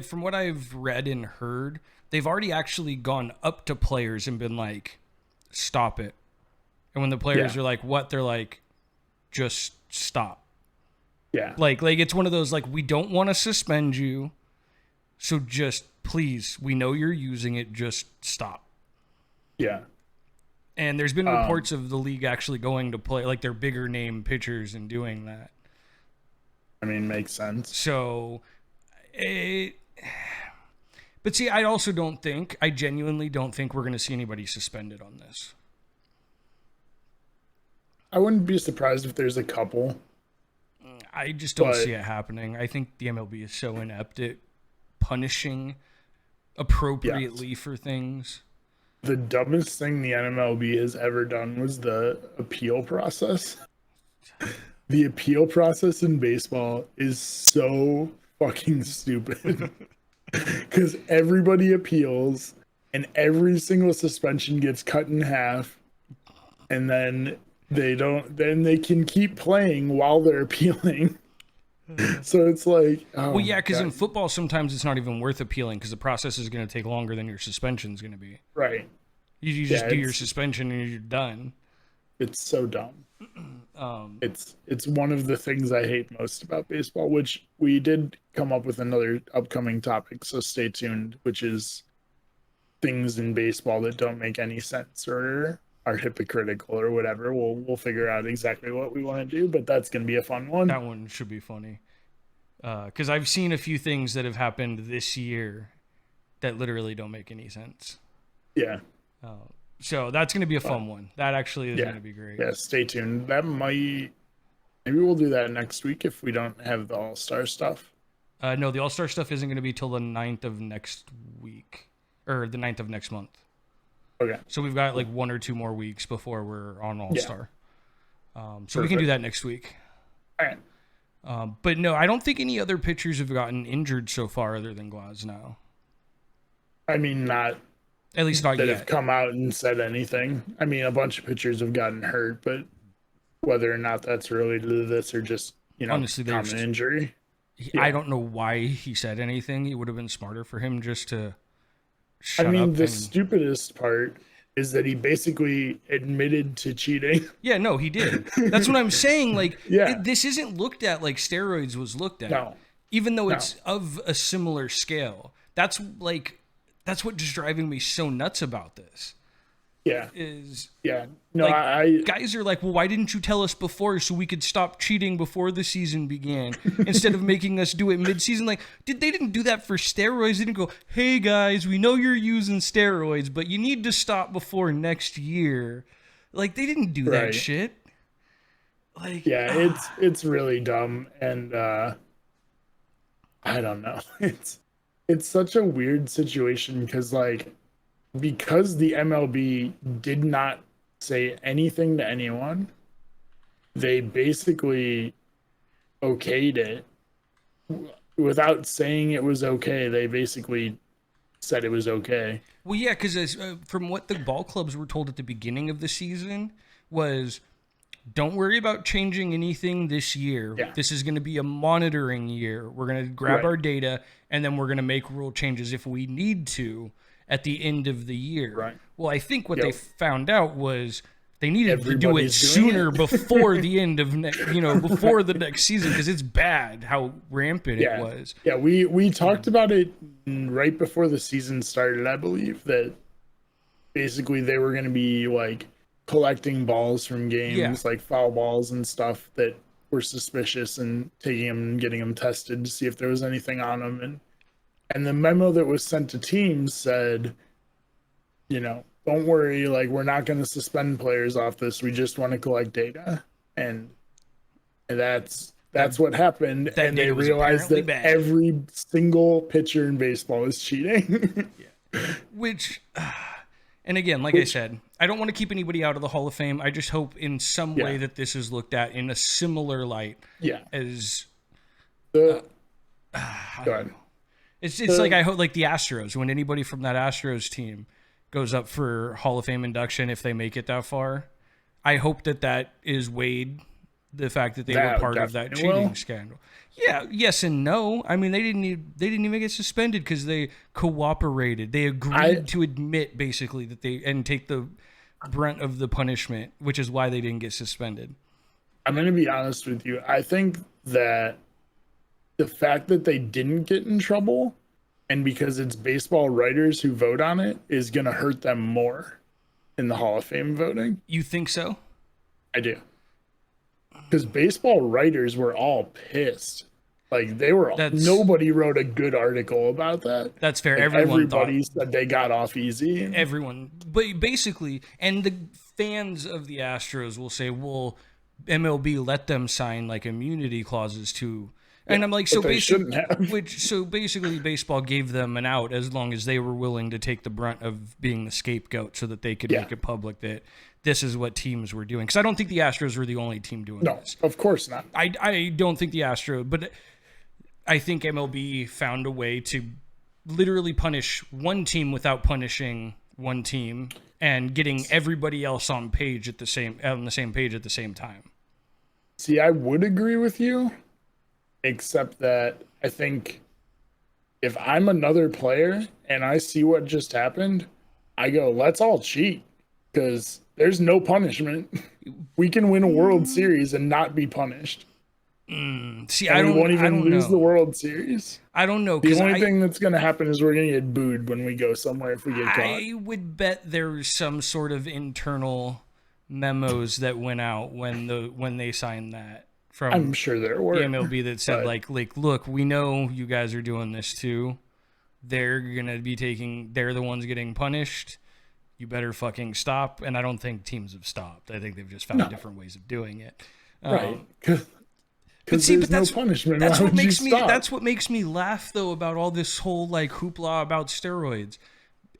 From what I've read and heard, they've already actually gone up to players and been like, "Stop it." And when the players Yeah. are like, "What?" They're like, "Just stop." Yeah. Like it's one of those like, we don't want to suspend you, so just please, we know you're using it, just stop. Yeah. And there's been reports of the league actually going to play like their bigger name pitchers and doing that. I mean, makes sense. So, but see, I genuinely don't think we're going to see anybody suspended on this. I wouldn't be surprised if there's a couple. I just don't But- see it happening. I think the MLB is so inept at punishing appropriately for things. The dumbest thing the NMLB has ever done was the appeal process. The appeal process in baseball is so fucking stupid. Because everybody appeals and every single suspension gets cut in half. And then they can keep playing while they're appealing. So it's like, oh, Well, yeah, because in God. football, sometimes it's not even worth appealing because the process is going to take longer than your suspension is going to be. Right. You just do your it's- suspension and you're done. It's so dumb. It's one of the things I hate most about baseball, which we did come up with another upcoming topic, so stay tuned, which is things in baseball that don't make any sense or are hypocritical or whatever. We'll figure out exactly what we want to do, but that's gonna be a fun one. That one should be funny. Because I've seen a few things that have happened this year that literally don't make any sense. Yeah. So that's going to be a fun one. That actually is Yeah. going to be great. Yeah, stay tuned. That might maybe we'll do that next week if we don't have the all-star stuff. No, the All-Star stuff isn't going to be till the 9th of next week. Or the 9th of next month. Okay. So we've got like 1 or 2 more weeks before we're on All-Star. So we can do Perfect. that next week. All right. But no, I don't think any other pitchers have gotten injured so far other than Glasnow. I mean, not At least not that yet. have come out and said anything. I mean, a bunch of pitchers have gotten hurt, but whether or not that's related to this or just, Honestly, they're common injury. I don't know why he said anything. It would have been smarter for him just to shut I mean, up. the stupidest part is that he basically admitted to cheating. Yeah, no, he did. That's what I'm saying. Like, Yeah. this isn't looked at like steroids was looked at. No. Even though it's of a similar scale. That's what just driving me so nuts about this Yeah. is Yeah. No, like, guys are like, well, why didn't you tell us before so we could stop cheating before the season began instead of making us do it mid-season? Like, they didn't do that for steroids. They didn't go, hey guys, we know you're using steroids, but you need to stop before next year. Like, they didn't do that Right. shit. Like, yeah, it's really dumb, and I don't know. It's such a weird situation because the MLB did not say anything to anyone, they basically okayed it without saying it was okay. They basically said it was okay. Well, yeah, because from what the ball clubs were told at the beginning of the season was, don't worry about changing anything this year. Yeah. This is going to be a monitoring year. We're going to grab Right. our data, and then we're going to make rule changes if we need to at the end of the year. Right. Well, I think what Yep. they found out was they needed to do it Everybody's doing sooner it. before the end of before the next season, because it's bad how rampant it was. Yeah, we talked about it right before the season started, I believe, that basically they were going to be like collecting balls from games, like foul balls and stuff that were suspicious, and taking them and getting them tested to see if there was anything on them. And the memo that was sent to teams said, don't worry, like, we're not going to suspend players off this. We just want to collect data. And that's what happened. And they realized that every single pitcher in baseball is cheating. Which, and again, like I said, I don't want to keep anybody out of the Hall of Fame. I just hope in some way that this is looked at in a similar light. Yeah. As Go ahead. It's like, I hope, like the Astros, when anybody from that Astros team goes up for Hall of Fame induction, if they make it that far, I hope that is weighed, the fact that they were part of that cheating scandal. Yeah, yes and no. I mean, they didn't even get suspended because they cooperated. They agreed to admit basically that and take the brunt of the punishment, which is why they didn't get suspended. I'm going to be honest with you. I think that the fact that they didn't get in trouble, and because it's baseball writers who vote on it, is going to hurt them more in the Hall of Fame voting. You think so? I do. Because baseball writers were all pissed. Like, they were nobody wrote a good article about that. That's fair. Like, everybody said they got off easy. Everyone. But basically, and the fans of the Astros will say, well, MLB let them sign like immunity clauses too. And I'm like, so basically baseball gave them an out as long as they were willing to take the brunt of being the scapegoat, so that they could make it public that this is what teams were doing. Because I don't think the Astros were the only team doing this. No, of course not. I don't think the Astros, but I think MLB found a way to literally punish one team without punishing one team, and getting everybody else on the same page at the same time. See, I would agree with you, except that I think if I'm another player and I see what just happened, I go, let's all cheat, because there's no punishment. We can win a World Series and not be punished. See, and we won't even lose know. the World Series. I don't know. The only thing that's going to happen is we're going to get booed when we go somewhere if we get caught. I would bet there's some sort of internal memos that went out when they signed that. I'm sure there were. The MLB that said, like, look, we know you guys are doing this too. They're going to be they're the ones getting punished. You better fucking stop. And I don't think teams have stopped. I think they've just found different ways of doing it. Right. Because there's no punishment. That's what makes me laugh, though, about all this whole like hoopla about steroids.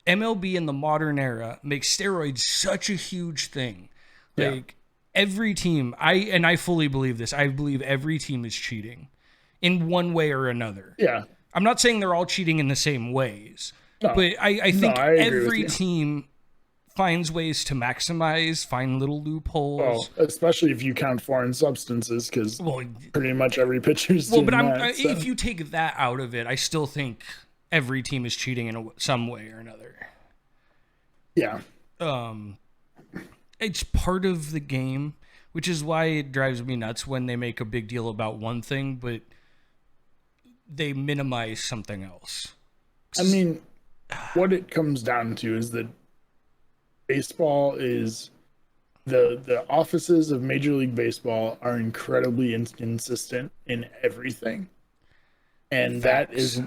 MLB in the modern era makes steroids such a huge thing. Like, every team, I fully believe this. I believe every team is cheating in one way or another. Yeah. I'm not saying they're all cheating in the same ways, but I think every team finds ways to find little loopholes. Well, especially if you count foreign substances, because pretty much every pitcher's doing that. If you take that out of it, I still think every team is cheating in some way or another. Yeah. It's part of the game, which is why it drives me nuts when they make a big deal about one thing, but they minimize something else. I mean, what it comes down to is that baseball is the offices of Major League Baseball are incredibly inconsistent in everything. And that is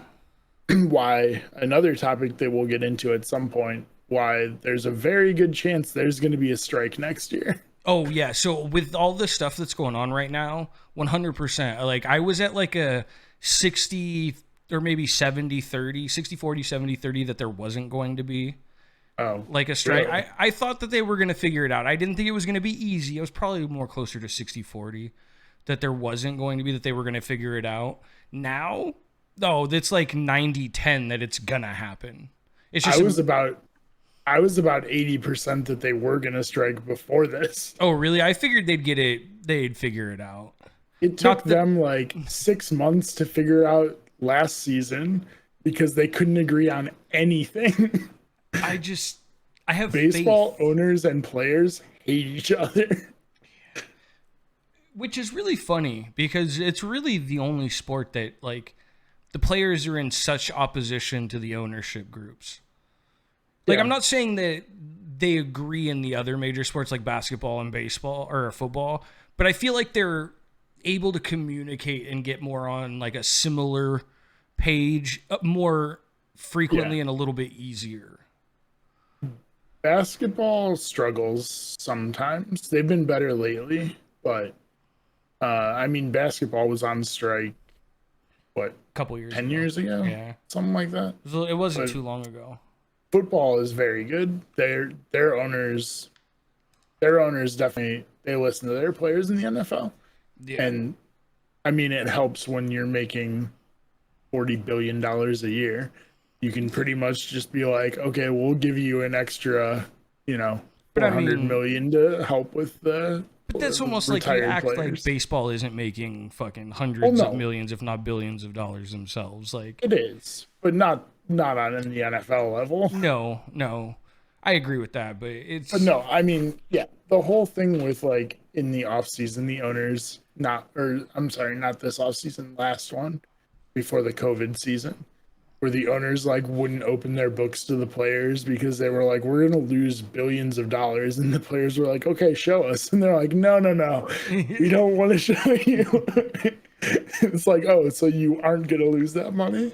why another topic that we'll get into at some point, why there's a very good chance there's going to be a strike next year. Oh, yeah. So with all the stuff that's going on right now, 100%. Like, I was at like a 60 or maybe 70-30, 60-40, 70-30 that there wasn't going to be like a strike. Really? I thought that they were going to figure it out. I didn't think it was going to be easy. I was probably more closer to 60-40 that there wasn't going to be, that they were going to figure it out. Now, it's like 90-10 that it's going to happen. It's I just was about I was about 80% that they were gonna strike before this. oh really? I figured they'd figure it out. It took Not that them like 6 months to figure out last season because they couldn't agree on anything. I just I have Baseball faith, owners and players hate each other. which is really funny because it's really the only sport that like the players are in such opposition to the ownership groups. Like Yeah. I'm not saying that they agree in the other major sports like basketball and baseball or football, but I feel like they're able to communicate and get more on like a similar page more frequently Yeah. and a little bit easier. Basketball struggles sometimes. They've been better lately, but I mean basketball was on strike what, A couple years 10 ago. years ago? Yeah. Something like that. So it wasn't But too long ago. football is very good. Their owners definitely they listen to their players in the NFL. Yeah. And I mean it helps when you're making $40 billion a year. You can pretty much just be like, okay, we'll give you an extra, But I 400 mean, million to help with the but that's almost like you retired act like players. baseball isn't making fucking hundreds Well, of no. millions, if not billions of dollars themselves. Like, It is, but not on in the NFL level. no, I agree with that, but it's But no, I mean, yeah, the whole thing with like in the off season, the owners not this off season, last one before the COVID season, where the owners like wouldn't open their books to the players because they were like, we're gonna lose billions of dollars, and the players were like, okay, show us, and they're like, no, we don't want to show you. It's like, oh, so you aren't gonna lose that money?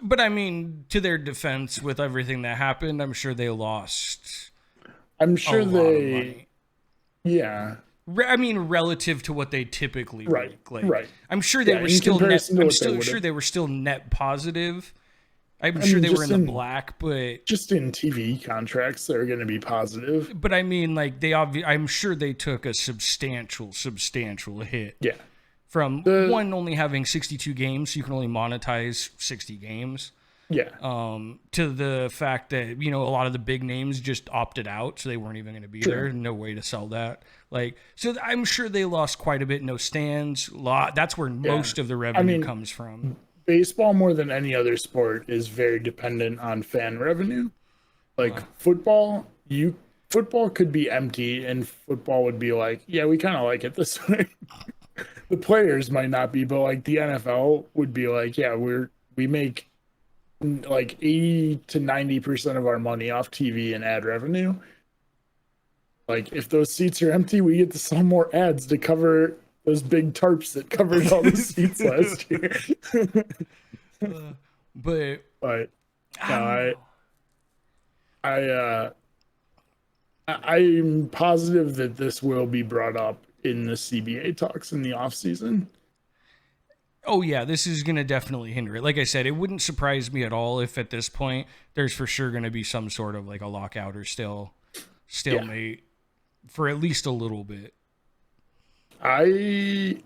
But I mean, to their defense, with everything that happened, I'm sure they lost I'm a sure lot of they, money. yeah, I mean, relative to what they typically right, make. Like, right. I'm sure they Yeah, were in still net. comparison to I'm what they still would've. sure they were still net positive. I'm I sure mean, they were just in the in black, but just in TV contracts, they're going to be positive. I mean, like I'm sure they took a substantial hit Yeah, from the one only having 62 games, so you can only monetize 60 games. yeah, To the fact that a lot of the big names just opted out, so they weren't even going to be Sure. there. No way to sell that. Like, so I'm sure they lost quite a bit. No stands, that's where most of the revenue mean, comes from. baseball more than any other sport is very dependent on fan revenue. Like football could be empty, and football would be like, yeah, we kind of like it this way. The players might not be, but like the NFL would be like, yeah, we make like 80 to 90% of our money off TV and ad revenue. Like if those seats are empty, we get to sell more ads to cover those big tarps that covered all the seats last year. But But I no, don't know. I'm positive that this will be brought up in the CBA talks in the off season. Oh yeah, this is gonna definitely hinder it. Like I said, it wouldn't surprise me at all if at this point there's for sure gonna be some sort of like a lockout or stalemate for at least a little bit. I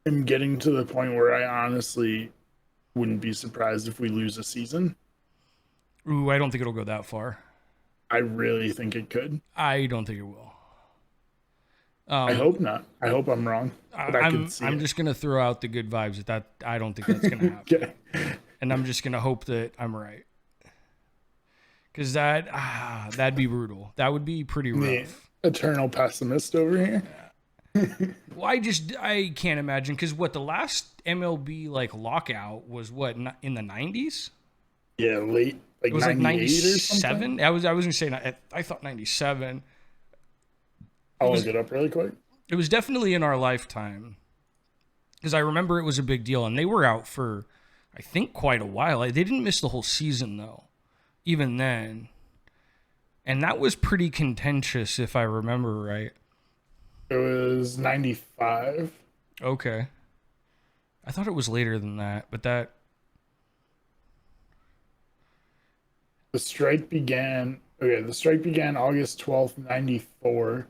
am getting to the point where I honestly wouldn't be surprised if we lose a season. Ooh, I don't think it'll go that far. I really think it could. I don't think it will. I hope not. I hope I'm wrong. But I could see I'm it. just gonna throw out the good vibes that I don't think that's gonna happen, Okay. and I'm just gonna hope that I'm right. Because that'd be brutal. That would be pretty The rough. eternal pessimist over here. Well, I can't imagine because what the last MLB like lockout was in the 90s. Yeah, late like It was like 98 or something. 97. I was gonna say I thought 97. I'll look it up really quick. It was definitely in our lifetime because I remember it was a big deal, and they were out for I think quite a while. Like, they didn't miss the whole season though, even then, and that was pretty contentious if I remember right. It was 95. Okay, I thought it was later than that, but that The strike began August 12th, 94.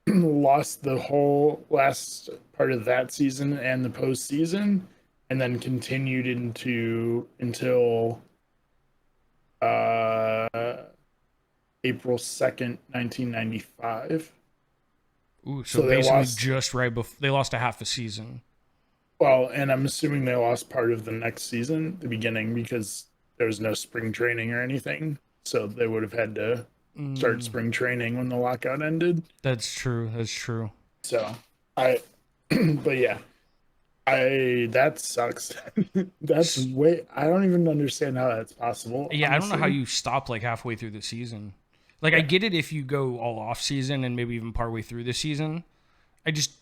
Lost the whole last part of that season and the postseason, and then continued until April 2nd, 1995. Ooh, so So they basically lost, just right before they lost a half a season. well, and I'm assuming they lost part of the next season, the beginning, because there was no spring training or anything. So they would have had to start spring training when the lockout ended. That's true. That's true. So I, but yeah, that sucks. That's way, I don't even understand how that's possible. Yeah, I don't know how honestly. you stop like halfway through the season. Like I Yeah. get it if you go all off season and maybe even partway through the season. I just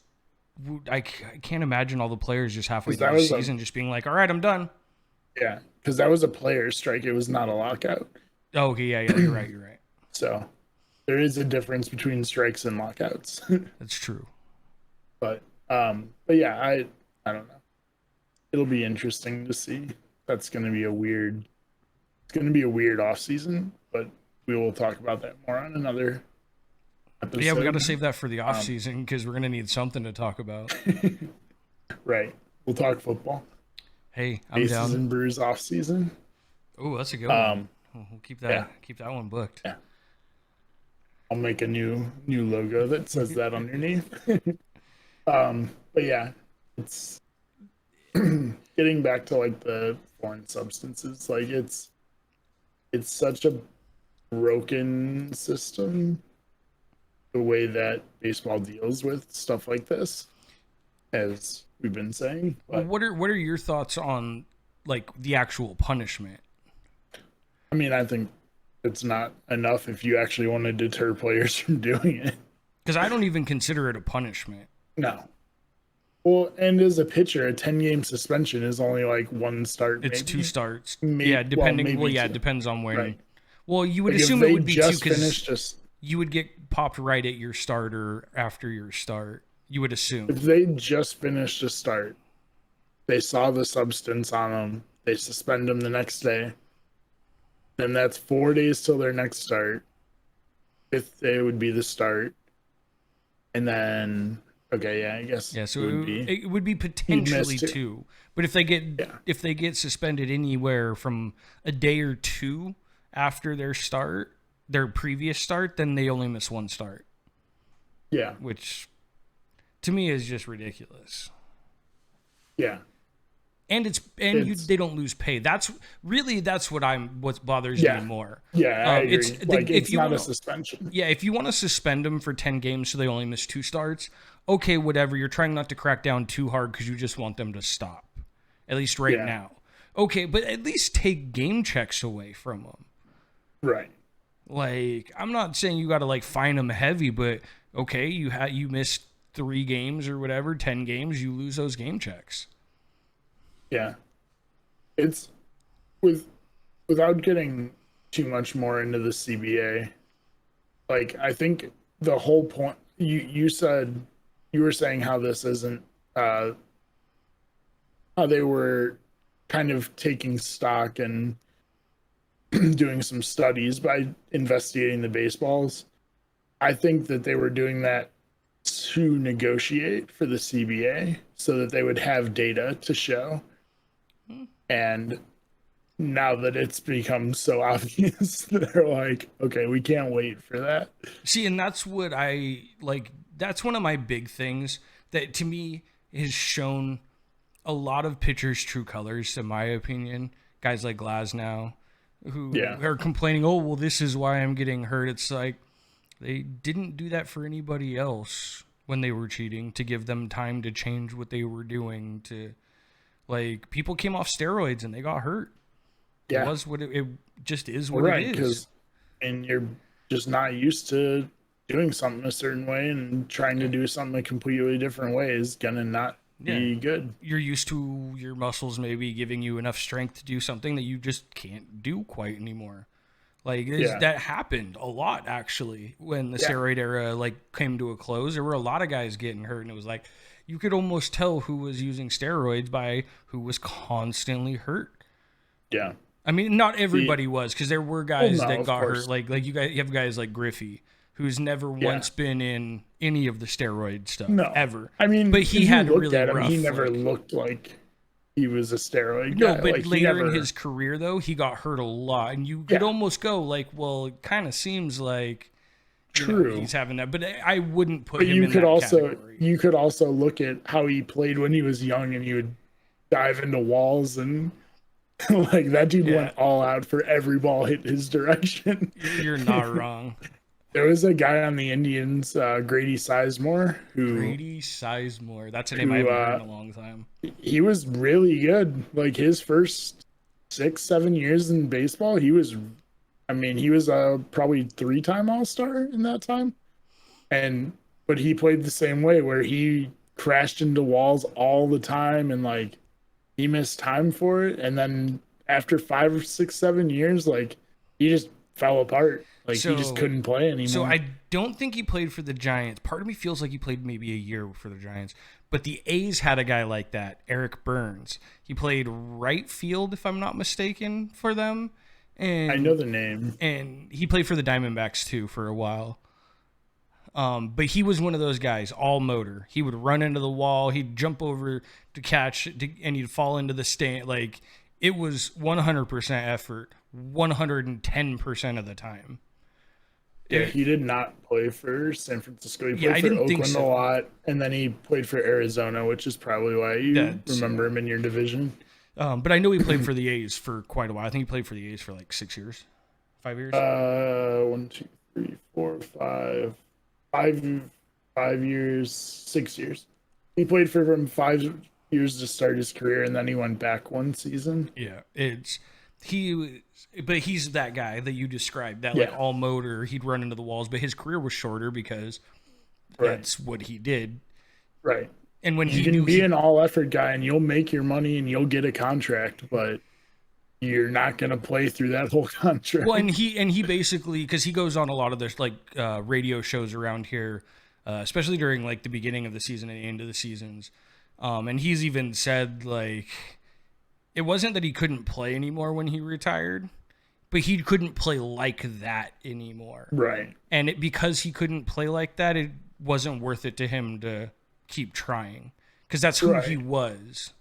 I can't imagine all the players just halfway Because through that the was season just being like, "All right, I'm done." yeah, because that was a player's strike. It was not a lockout. Oh, okay, yeah, you're right, you're right. So there is a difference between strikes and lockouts. That's true. But yeah, I don't know. It'll be interesting to see. That's going to be a weird. It's going to be a weird off season, but we will talk about that more on another But yeah, we got to episode. save that for the off season because we're gonna need something to talk about. Right. We'll talk football. Hey, I'm Bases down. and Brews off season. Oh, that's a good one. We'll keep that yeah. keep that one booked. Yeah. I'll make a new logo that says that underneath. But yeah, it's getting back to like the foreign substances. Like it's such a broken system, the way that baseball deals with stuff like this, as we've been saying. Well, But what are your thoughts on like the actual punishment? I mean, I think it's not enough if you actually want to deter players from doing it. Because I don't even consider it a punishment. No. Well, and as a pitcher, a 10-game suspension is only like one start. It's maybe. 2 starts. Maybe, Yeah, depending. maybe Well, yeah, it two. depends on when. Right. Well, you would Like if assume it they would be 2 just because finished just you would get popped right at your start or after your start. You would assume. if they just finished a start, they saw the substance on them, they suspend them the next day, then that's 4 days till their next start. Fifth day would be the start, and then okay, yeah, I guess Yeah, so it would be potentially two. 2. But if they get Yeah. if they get suspended anywhere from a day or 2 after their start, their previous start, then they only miss 1 start, Yeah, which to me is just ridiculous. yeah, And they don't lose pay. That's what bothers Yeah. me more. yeah. I agree. Like if it's you not wanna, a suspension. yeah, if you want to suspend them for 10 games so they only miss 2 starts, okay, whatever. You're trying not to crack down too hard because you just want them to stop, at least right Yeah. now. Okay, but at least take game checks away from them. Right. Like, I'm not saying you got to like fine them heavy, but okay, you missed 3 games or whatever, 10 games, you lose those game checks. Yeah. It's without getting too much more into the CBA. Like I think the whole point you said you were saying how this isn't how they were kind of taking stock and doing some studies by investigating the baseballs. I think that they were doing that to negotiate for the CBA so that they would have data to show. And now that it's become so obvious, they're like, okay, we can't wait for that. See, and that's what I like. That's one of my big things that to me has shown a lot of pitchers' true colors, in my opinion. Guys like Glasnow, who Yeah. are complaining, oh, well, this is why I'm getting hurt. It's like they didn't do that for anybody else when they were cheating to give them time to change what they were doing. To like people came off steroids and they got hurt. Yeah. It was what it just is what Right. it is. Because, and you're just not used to doing something a certain way, and trying to do something a completely different way is going to not be good. You're used to your muscles maybe giving you enough strength to do something that you just can't do quite anymore. Like that happened a lot actually when the steroid era like came to a close. There were a lot of guys getting hurt, and it was like you could almost tell who was using steroids by who was constantly hurt. Yeah. I mean, not everybody was, because there were guys no, that of got course. hurt. Like you have guys like Griffey, who's never once been in any of the steroid stuff No. ever. I mean, but he if had you looked really at him, rough. he never like- looked like he was a steroid No, guy. but Like, he later in never, his career, though, he got hurt a lot, and you could yeah, almost go like, well, it kind of seems like true. he's having that, but I wouldn't put But him in that category. you could also look at how he played when he was young, and he would dive into walls, and like that dude Yeah, went all out for every ball hit his direction. you're not wrong. There was a guy on the Indians, Grady Sizemore, Grady Sizemore. That's a name I who haven't heard in a long time. he was really good. Like his first 6, 7 years in baseball, he was. I mean, he was probably 3-time All-Star in that time, and but he played the same way where he crashed into walls all the time, and like he missed time for it, and then after 5 or 6, 7 years, like he just fell apart. Like he just couldn't play anymore. So I don't think he played for the Giants. Part of me feels like he played maybe a year for the Giants. But the A's had a guy like that, Eric Burns. He played right field, if I'm not mistaken, for them. And I know the name. And he played for the Diamondbacks too for a while. But he was one of those guys, all motor. He would run into the wall, he'd jump over to catch, and he'd fall into the stand. Like it was 100% effort, 110% of the time. Yeah, he did not play for San Francisco. He Yeah, played I for didn't think Oakland a so. lot, and then he played for Arizona, which is probably why you remember him in your division. But I know he played for the A's for quite a while. I think he played for the A's for like 6 years, 5 years. 1, 2, 3, 4, 5, 5 years, 6 years. He played for them 5 years to start his career, and then he went back one season. Yeah, but he's that guy that you described, that like all motor, he'd run into the walls, but his career was shorter because that's what he did. Right. And when you can be an all effort guy and you'll make your money and you'll get a contract, but you're not going to play through that whole contract. Well, and he basically, because he goes on a lot of this like radio shows around here, especially during like the beginning of the season and the end of the seasons. And he's even said like, it wasn't that he couldn't play anymore when he retired, but he couldn't play like that anymore. Right. And because he couldn't play like that, it wasn't worth it to him to keep trying, because that's who he was.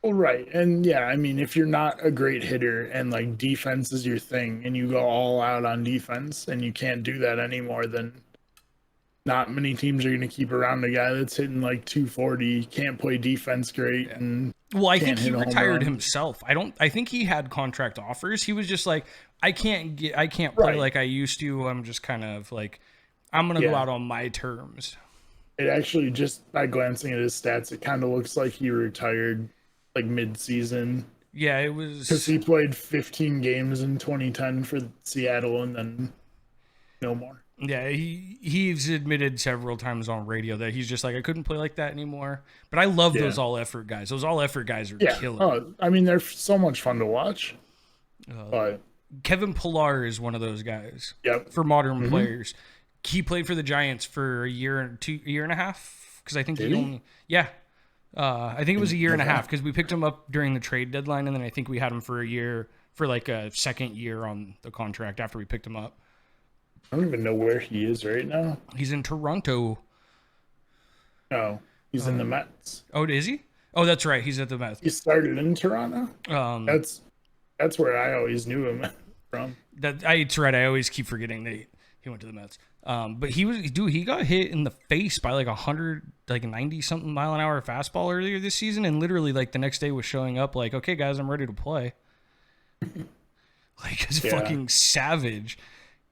Well, right. And yeah, I mean, if you're not a great hitter and like defense is your thing and you go all out on defense and you can't do that anymore, then not many teams are going to keep around a guy that's hitting like 240, can't play defense great. Yeah. And well, I think he retired himself. I think he had contract offers. He was just like, I can't play like I used to. I'm just kind of like, I'm going to go out on my terms. It actually, just by glancing at his stats, it kind of looks like he retired like mid-season. Yeah, it was because he played 15 games in 2010 for Seattle and then no more. Yeah, he's admitted several times on radio that he's just like, I couldn't play like that anymore. But I love those all effort guys. Those all effort guys are killer. Oh, I mean, they're so much fun to watch. But Kevin Pillar is one of those guys. Yep. For modern players. He played for the Giants for a year and a half, because I think I think it was a year and a half, because we picked him up during the trade deadline, and then I think we had him for a year, for like a second year on the contract after we picked him up. I don't even know where he is right now. He's in Toronto. No, he's in the Mets. Oh, is he? Oh, that's right. He's at the Mets. He started in Toronto. That's where I always knew him from. It's right. I always keep forgetting that he went to the Mets. But he got hit in the face by like 90 something mile an hour fastball earlier this season, and literally like the next day was showing up like, okay guys, I'm ready to play. Like it's fucking savage.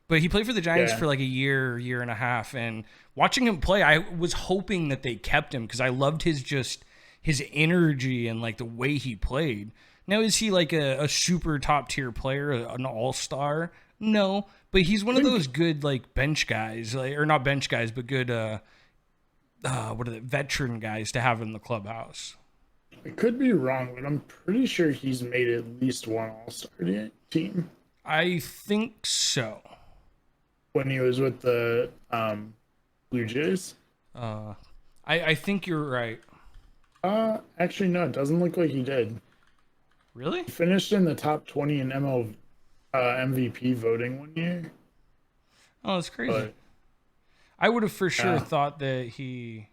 But he played for the Giants for like a year and a half, and watching him play, I was hoping that they kept him, because I loved his energy and like the way he played. Now, is he like a super top tier player, an all-star? No, but he's one of those good like bench guys, or not bench guys, but good veteran guys to have in the clubhouse. I could be wrong, but I'm pretty sure he's made at least one all-star team. I think so. When he was with the Blue Jays? I think you're right. Actually, no, it doesn't look like he did. Really? He finished in the top 20 in MVP voting one year. Oh, that's crazy. But, I would have for sure thought that he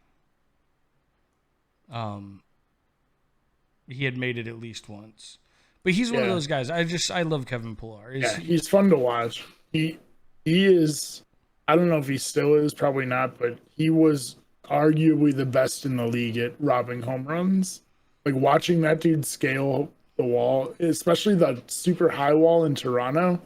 he had made it at least once. But he's one of those guys. I love Kevin Pillar. He's fun to watch. He is. I don't know if he still is. Probably not. But he was arguably the best in the league at robbing home runs. Like watching that dude scale the wall, especially the super high wall in Toronto.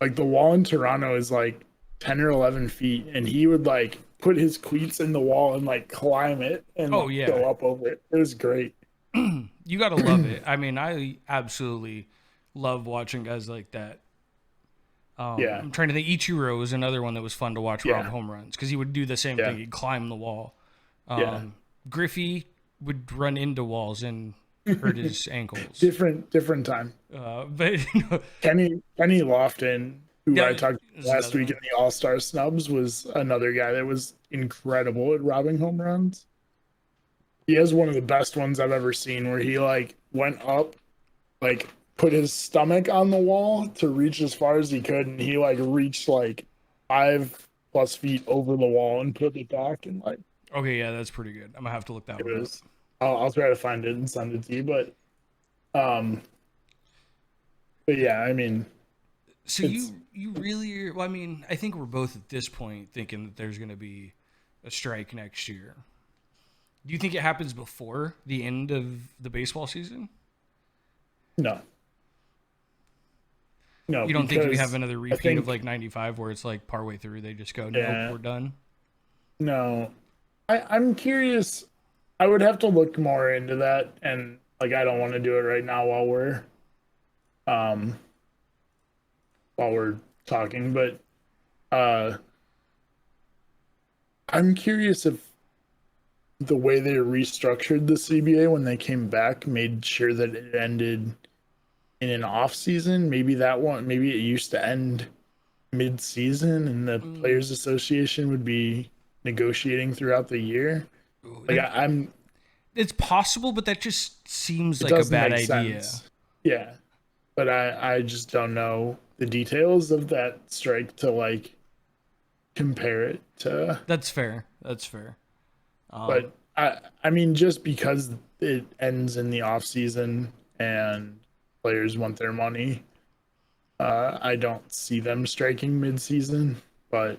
Like the wall in Toronto is like 10 or 11 feet, and he would like put his cleats in the wall and like climb it and go up over it. It was great. You gotta love it. I mean, I absolutely love watching guys like that. I'm trying to think. Ichiro was another one that was fun to watch rob home runs because he would do the same thing. He'd climb the wall. Griffey would run into walls and hurt his ankles. Different time. But Kenny Lofton, who I talked to last week in the All-Star Snubs, was another guy that was incredible at robbing home runs. He has one of the best ones I've ever seen where he like went up, like put his stomach on the wall to reach as far as he could, and he like reached like 5+ feet over the wall and put it back and like. Okay, yeah, that's pretty good. I'm gonna have to look that one up. I'll try to find it and send it to you, but yeah, I mean. So you really, well, I mean, I think we're both at this point thinking that there's gonna be a strike next year. Do you think it happens before the end of the baseball season? No. You don't think we have another repeat of like 95 where it's like partway through they just go, nope, we're done? No. I'm curious. I would have to look more into that, and like I don't want to do it right now while we're talking, but I'm curious if the way they restructured the CBA when they came back made sure that it ended in an off season. Maybe it used to end mid-season and the Players Association would be negotiating throughout the year. It's possible, but that just seems like a bad idea. Yeah. But I just don't know the details of that strike to like compare it to. That's fair. But I mean, just because it ends in the off season and players want their money, I don't see them striking mid-season. But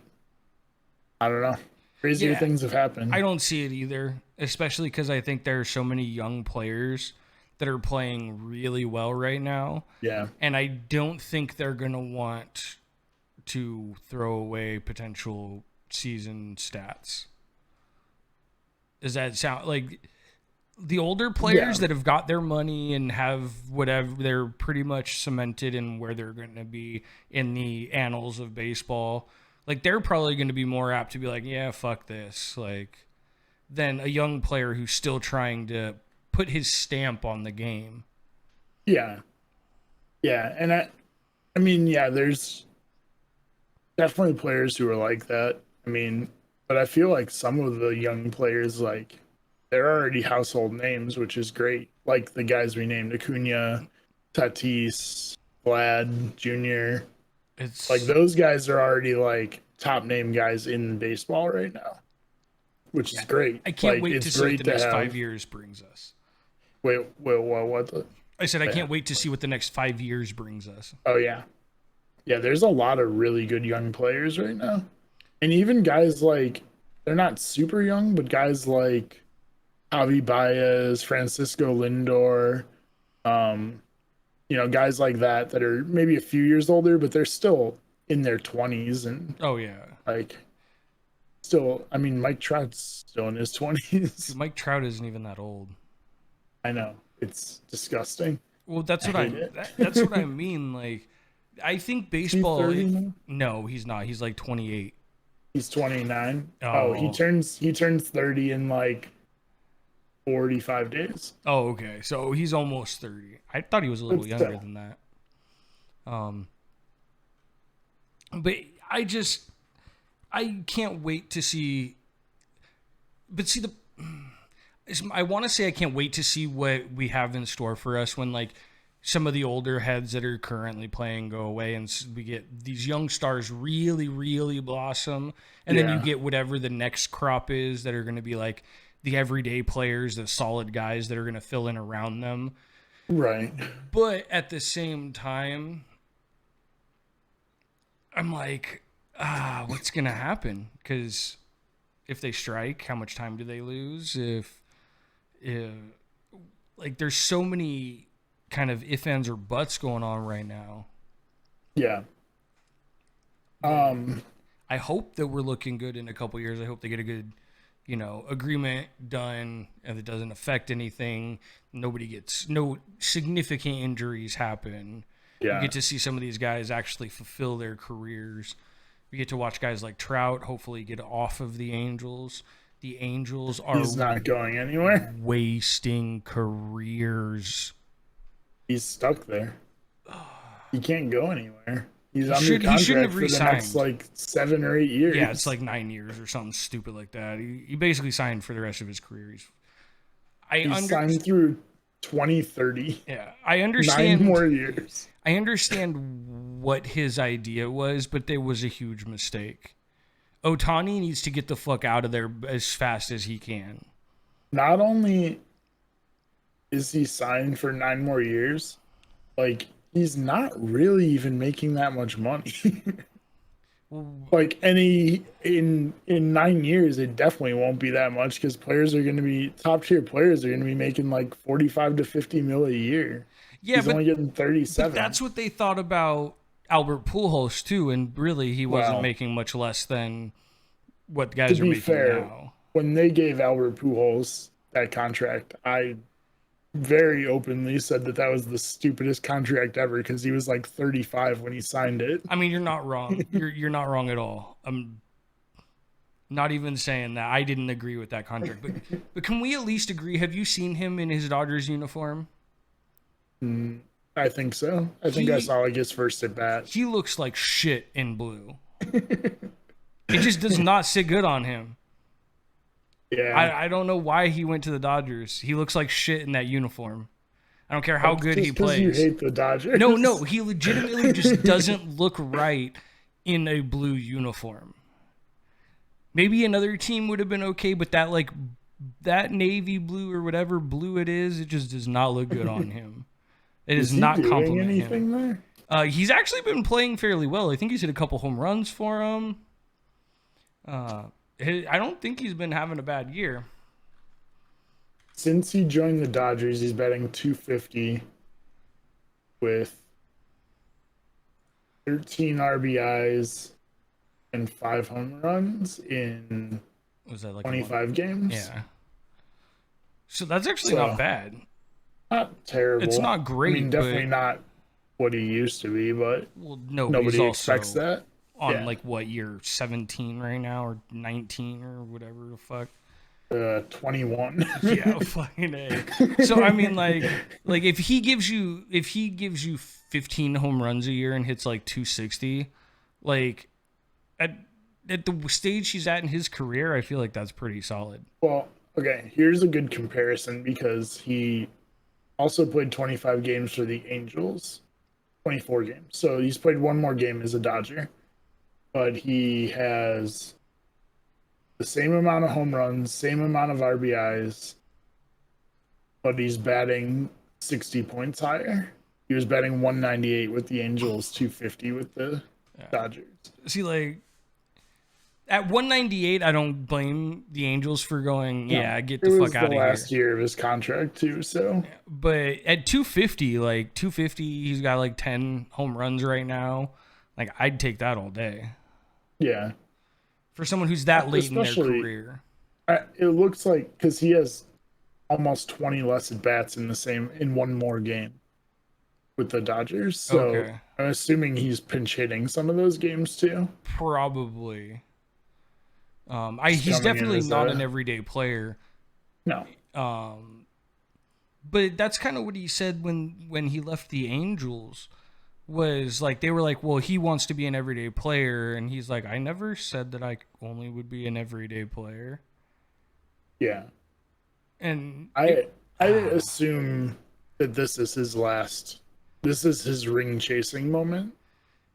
I don't know. Crazier things have happened. I don't see it either, especially because I think there are so many young players that are playing really well right now. Yeah. And I don't think they're going to want to throw away potential season stats. Does that sound like the older players that have got their money and have whatever, they're pretty much cemented in where they're going to be in the annals of baseball? Like, they're probably going to be more apt to be like, yeah, fuck this, like, than a young player who's still trying to put his stamp on the game. Yeah. Yeah. And I mean, there's definitely players who are like that. I mean, but I feel like some of the young players, like, they're already household names, which is great. Like the guys we named, Acuna, Tatis, Vlad Jr. It's like those guys are already like top name guys in baseball right now, which is great. I can't wait to see what the next 5 years brings us. Wait, what? I said I can't wait to see what the next 5 years brings us. Oh, yeah. Yeah, there's a lot of really good young players right now. And even guys like, they're not super young, but guys like Javi Baez, Francisco Lindor, guys like that are maybe a few years older, but they're still in their 20s. And like, still, I mean, Mike Trout's still in his 20s. Dude, Mike Trout isn't even that old. I know. It's disgusting. Well, that's what I mean. Like, I think baseball. Is he 30 now? No, he's not. He's like 28. He's 29. Oh, he turns 30 in like 45 days. Oh, okay. So he's almost 30. I thought he was a little younger than that. But I can't wait to see. But see, I want to say I can't wait to see what we have in store for us when like some of the older heads that are currently playing go away and we get these young stars really, really blossom. And then you get whatever the next crop is that are going to be like the everyday players, the solid guys that are going to fill in around them. Right. But at the same time, I'm like, what's going to happen? Because if they strike, how much time do they lose? If like, there's so many kind of if, ands, or buts going on right now. Yeah. I hope that we're looking good in a couple years. I hope they get a good, agreement done and it doesn't affect anything. No significant injuries happen. Yeah. You get to see some of these guys actually fulfill their careers. We get to watch guys like Trout hopefully get off of the Angels. The Angels are He's not going anywhere. Wasting careers. He's stuck there. He can't go anywhere. He's under He contract shouldn't have for the re-signed. next like 7 or 8 years. Yeah, it's like 9 years or something stupid like that. He basically signed for the rest of his career. He signed through 2030. Yeah, I understand. 9 more years. I understand what his idea was, but there was a huge mistake. Ohtani needs to get the fuck out of there as fast as he can. Not only is he signed for 9 more years, like, he's not really even making that much money. Like, in 9 years, it definitely won't be that much because top tier players are going to be making like 45 to 50 mil a year. Yeah, he's only getting 37. But that's what they thought about Albert Pujols too, and really he wasn't making much less than what guys are making now. When they gave Albert Pujols that contract, I very openly said that was the stupidest contract ever because he was like 35 when he signed it. I mean, you're not wrong. You're not wrong at all. I'm not even saying that. I didn't agree with that contract, but can we at least agree? Have you seen him in his Dodgers uniform? I think so. I think I saw like his first at bat. He looks like shit in blue. It just does not sit good on him. Yeah. I don't know why he went to the Dodgers. He looks like shit in that uniform. I don't care how good he plays. You hate the Dodgers. No, he legitimately just doesn't look right in a blue uniform. Maybe another team would have been okay, but that navy blue or whatever blue it just does not look good on him. It is not complimenting him. There? He's actually been playing fairly well. I think he's hit a couple home runs for him. I don't think he's been having a bad year. Since he joined the Dodgers, he's batting .250 with 13 RBIs and 5 home runs in 25 games. Yeah. So that's actually not bad. Not terrible. It's not great. I mean, definitely not what he used to be, but nobody expects that. On what year? 17 right now or 19 or whatever the fuck. 21. Yeah, fucking A. So I mean, like if he gives you 15 home runs a year and hits like 260, like at the stage he's at in his career, I feel like that's pretty solid. Well, okay, here's a good comparison because he also played 25 games for the Angels, 24 games. So he's played one more game as a Dodger, but he has the same amount of home runs, same amount of RBIs, but he's batting 60 points higher. He was batting 198 with the Angels, 250 with the Dodgers. See, like, at 198, I don't blame the Angels for going, get the fuck out of here. It was the last year of his contract, too, so. But at 250, he's got like 10 home runs right now. Like, I'd take that all day. Yeah. For someone who's that late in their career. It looks like, because he has almost 20 less at bats in one more game with the Dodgers. So I'm assuming he's pinch hitting some of those games too. Probably. He's definitely not an everyday player. No. But that's kind of what he said when he left the Angels. Was like, they were like, well, he wants to be an everyday player, and he's like, I never said that I only would be an everyday player. Yeah. And I assume that this is his ring chasing moment.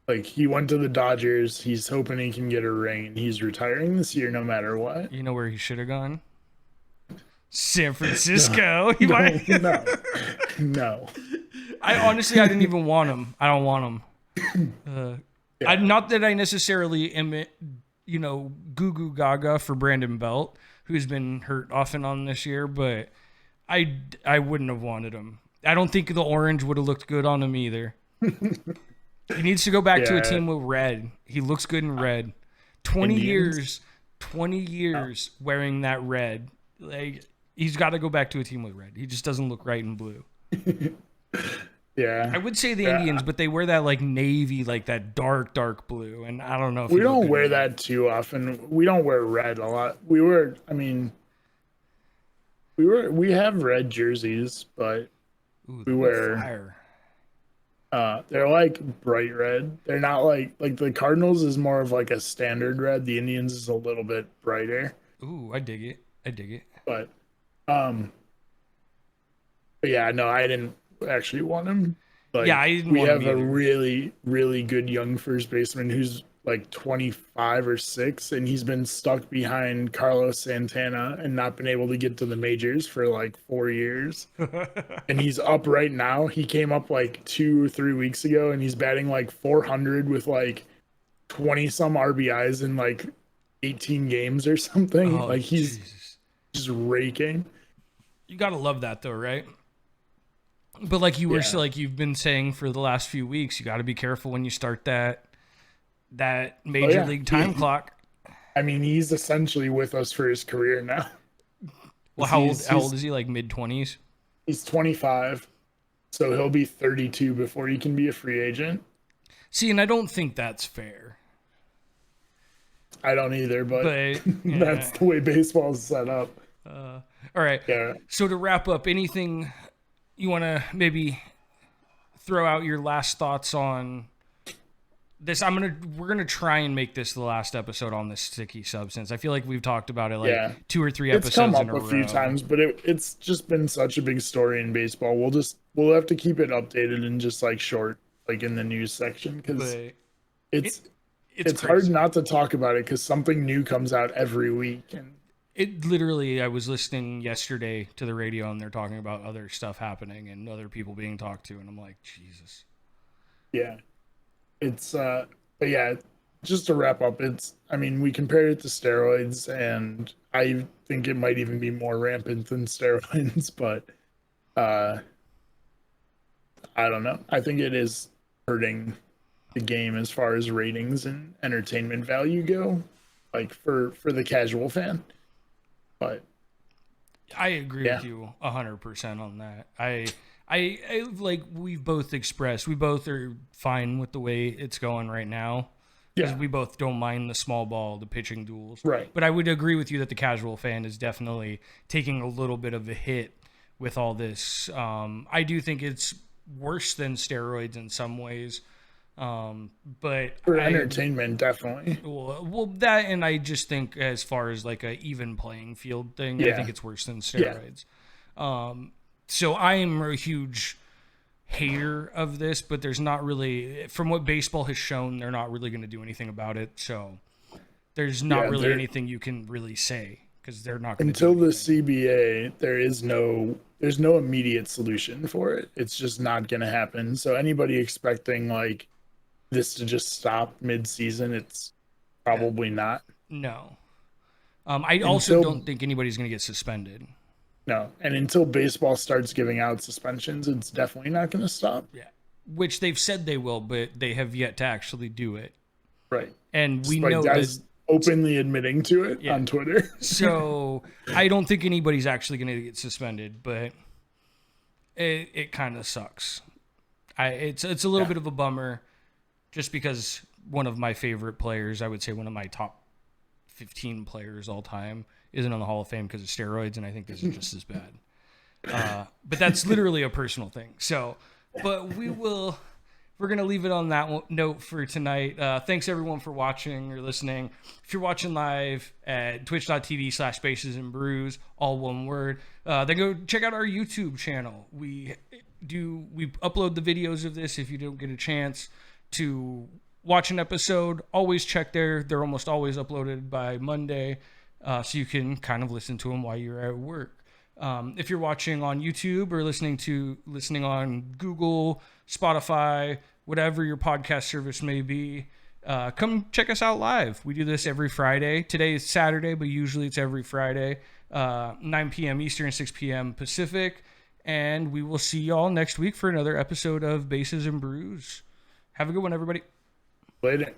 Like, he went to the Dodgers, he's hoping he can get a ring, and he's retiring this year no matter what. You know where he should have gone? San Francisco. He might. No. I didn't even want him. I don't want him. Not that I necessarily am, goo goo gaga for Brandon Belt, who's been hurt off and on this year, but I wouldn't have wanted him. I don't think the orange would have looked good on him either. He needs to go back to a team with red. He looks good in red. 20 Indians? years wearing that red. Like, he's got to go back to a team with red. He just doesn't look right in blue. Yeah. I would say the Indians, but they wear that like navy, like that dark blue. And I don't know if we don't wear that too often. We don't wear red a lot. We have red jerseys, but we wear fire. They're like bright red. They're not like the Cardinals is more of like a standard red. The Indians is a little bit brighter. Ooh, I dig it. But yeah, no, I didn't actually want him. Like, I didn't we want have him either. a really, really good young first baseman who's like 25 or 6, and he's been stuck behind Carlos Santana and not been able to get to the majors for like 4 years. And he's up right now. He came up like 2 or 3 weeks ago, and he's batting like 400 with like 20 some RBIs in like 18 games or something. Oh, like he's Jesus. just raking. You gotta love that though, right? But like you were like you've been saying for the last few weeks, you got to be careful when you start that major league time clock. I mean, he's essentially with us for his career now. Well, how old is he? Like mid-20s? He's 25, so he'll be 32 before he can be a free agent. See, and I don't think that's fair. I don't either, but yeah. That's the way baseball is set up. All right. Yeah. So to wrap up, anything you want to maybe throw out your last thoughts on this? We're gonna try and make this the last episode on this sticky substance. I feel like we've talked about it 2 or 3 episodes. It's come in up a few row. times, but it's just been such a big story in baseball. We'll have to keep it updated and just like short, like in the news section, because it's hard not to talk about it because something new comes out every week. And it literally, I was listening yesterday to the radio and they're talking about other stuff happening and other people being talked to, and I'm like, Jesus. Yeah. But yeah, just to wrap up, we compared it to steroids, and I think it might even be more rampant than steroids, but I don't know. I think it is hurting the game as far as ratings and entertainment value go, like for the casual fan. But I agree with you 100% on that. I like we've both expressed, we both are fine with the way it's going right now. Because we both don't mind the small ball, the pitching duels. Right. But I would agree with you that the casual fan is definitely taking a little bit of a hit with all this. I do think it's worse than steroids in some ways. But for entertainment, definitely. Well, that, and I just think as far as like a even playing field thing, I think it's worse than steroids. So I am a huge hater of this, but there's not really, from what baseball has shown, they're not really going to do anything about it. So there's not really anything you can really say because they're not going to until the CBA. There's no immediate solution for it. It's just not going to happen. So anybody expecting like this to just stop mid-season, it's probably not. No. I also don't think anybody's going to get suspended. No, and until baseball starts giving out suspensions, it's definitely not going to stop. Yeah, which they've said they will, but they have yet to actually do it. Right. And we know guys openly admitting to it on Twitter. So I don't think anybody's actually going to get suspended, but it kind of sucks. It's a little bit of a bummer, just because one of my favorite players, I would say one of my top 15 players all time, isn't on the Hall of Fame because of steroids, and I think this is just as bad. But that's literally a personal thing. So, but we're going to leave it on that note for tonight. Thanks everyone for watching or listening. If you're watching live at twitch.tv/Bases and Brews, all one word, then go check out our YouTube channel. We upload the videos of this if you don't get a chance to watch an episode. Always check there. They're almost always uploaded by Monday. So you can kind of listen to them while you're at work. If you're watching on YouTube or listening on Google, Spotify, whatever your podcast service may be, come check us out live. We do this every Friday. Today is Saturday, but usually it's every Friday, 9 p.m. Eastern, 6 p.m. Pacific. And we will see y'all next week for another episode of Bases and Brews. Have a good one, everybody. Later.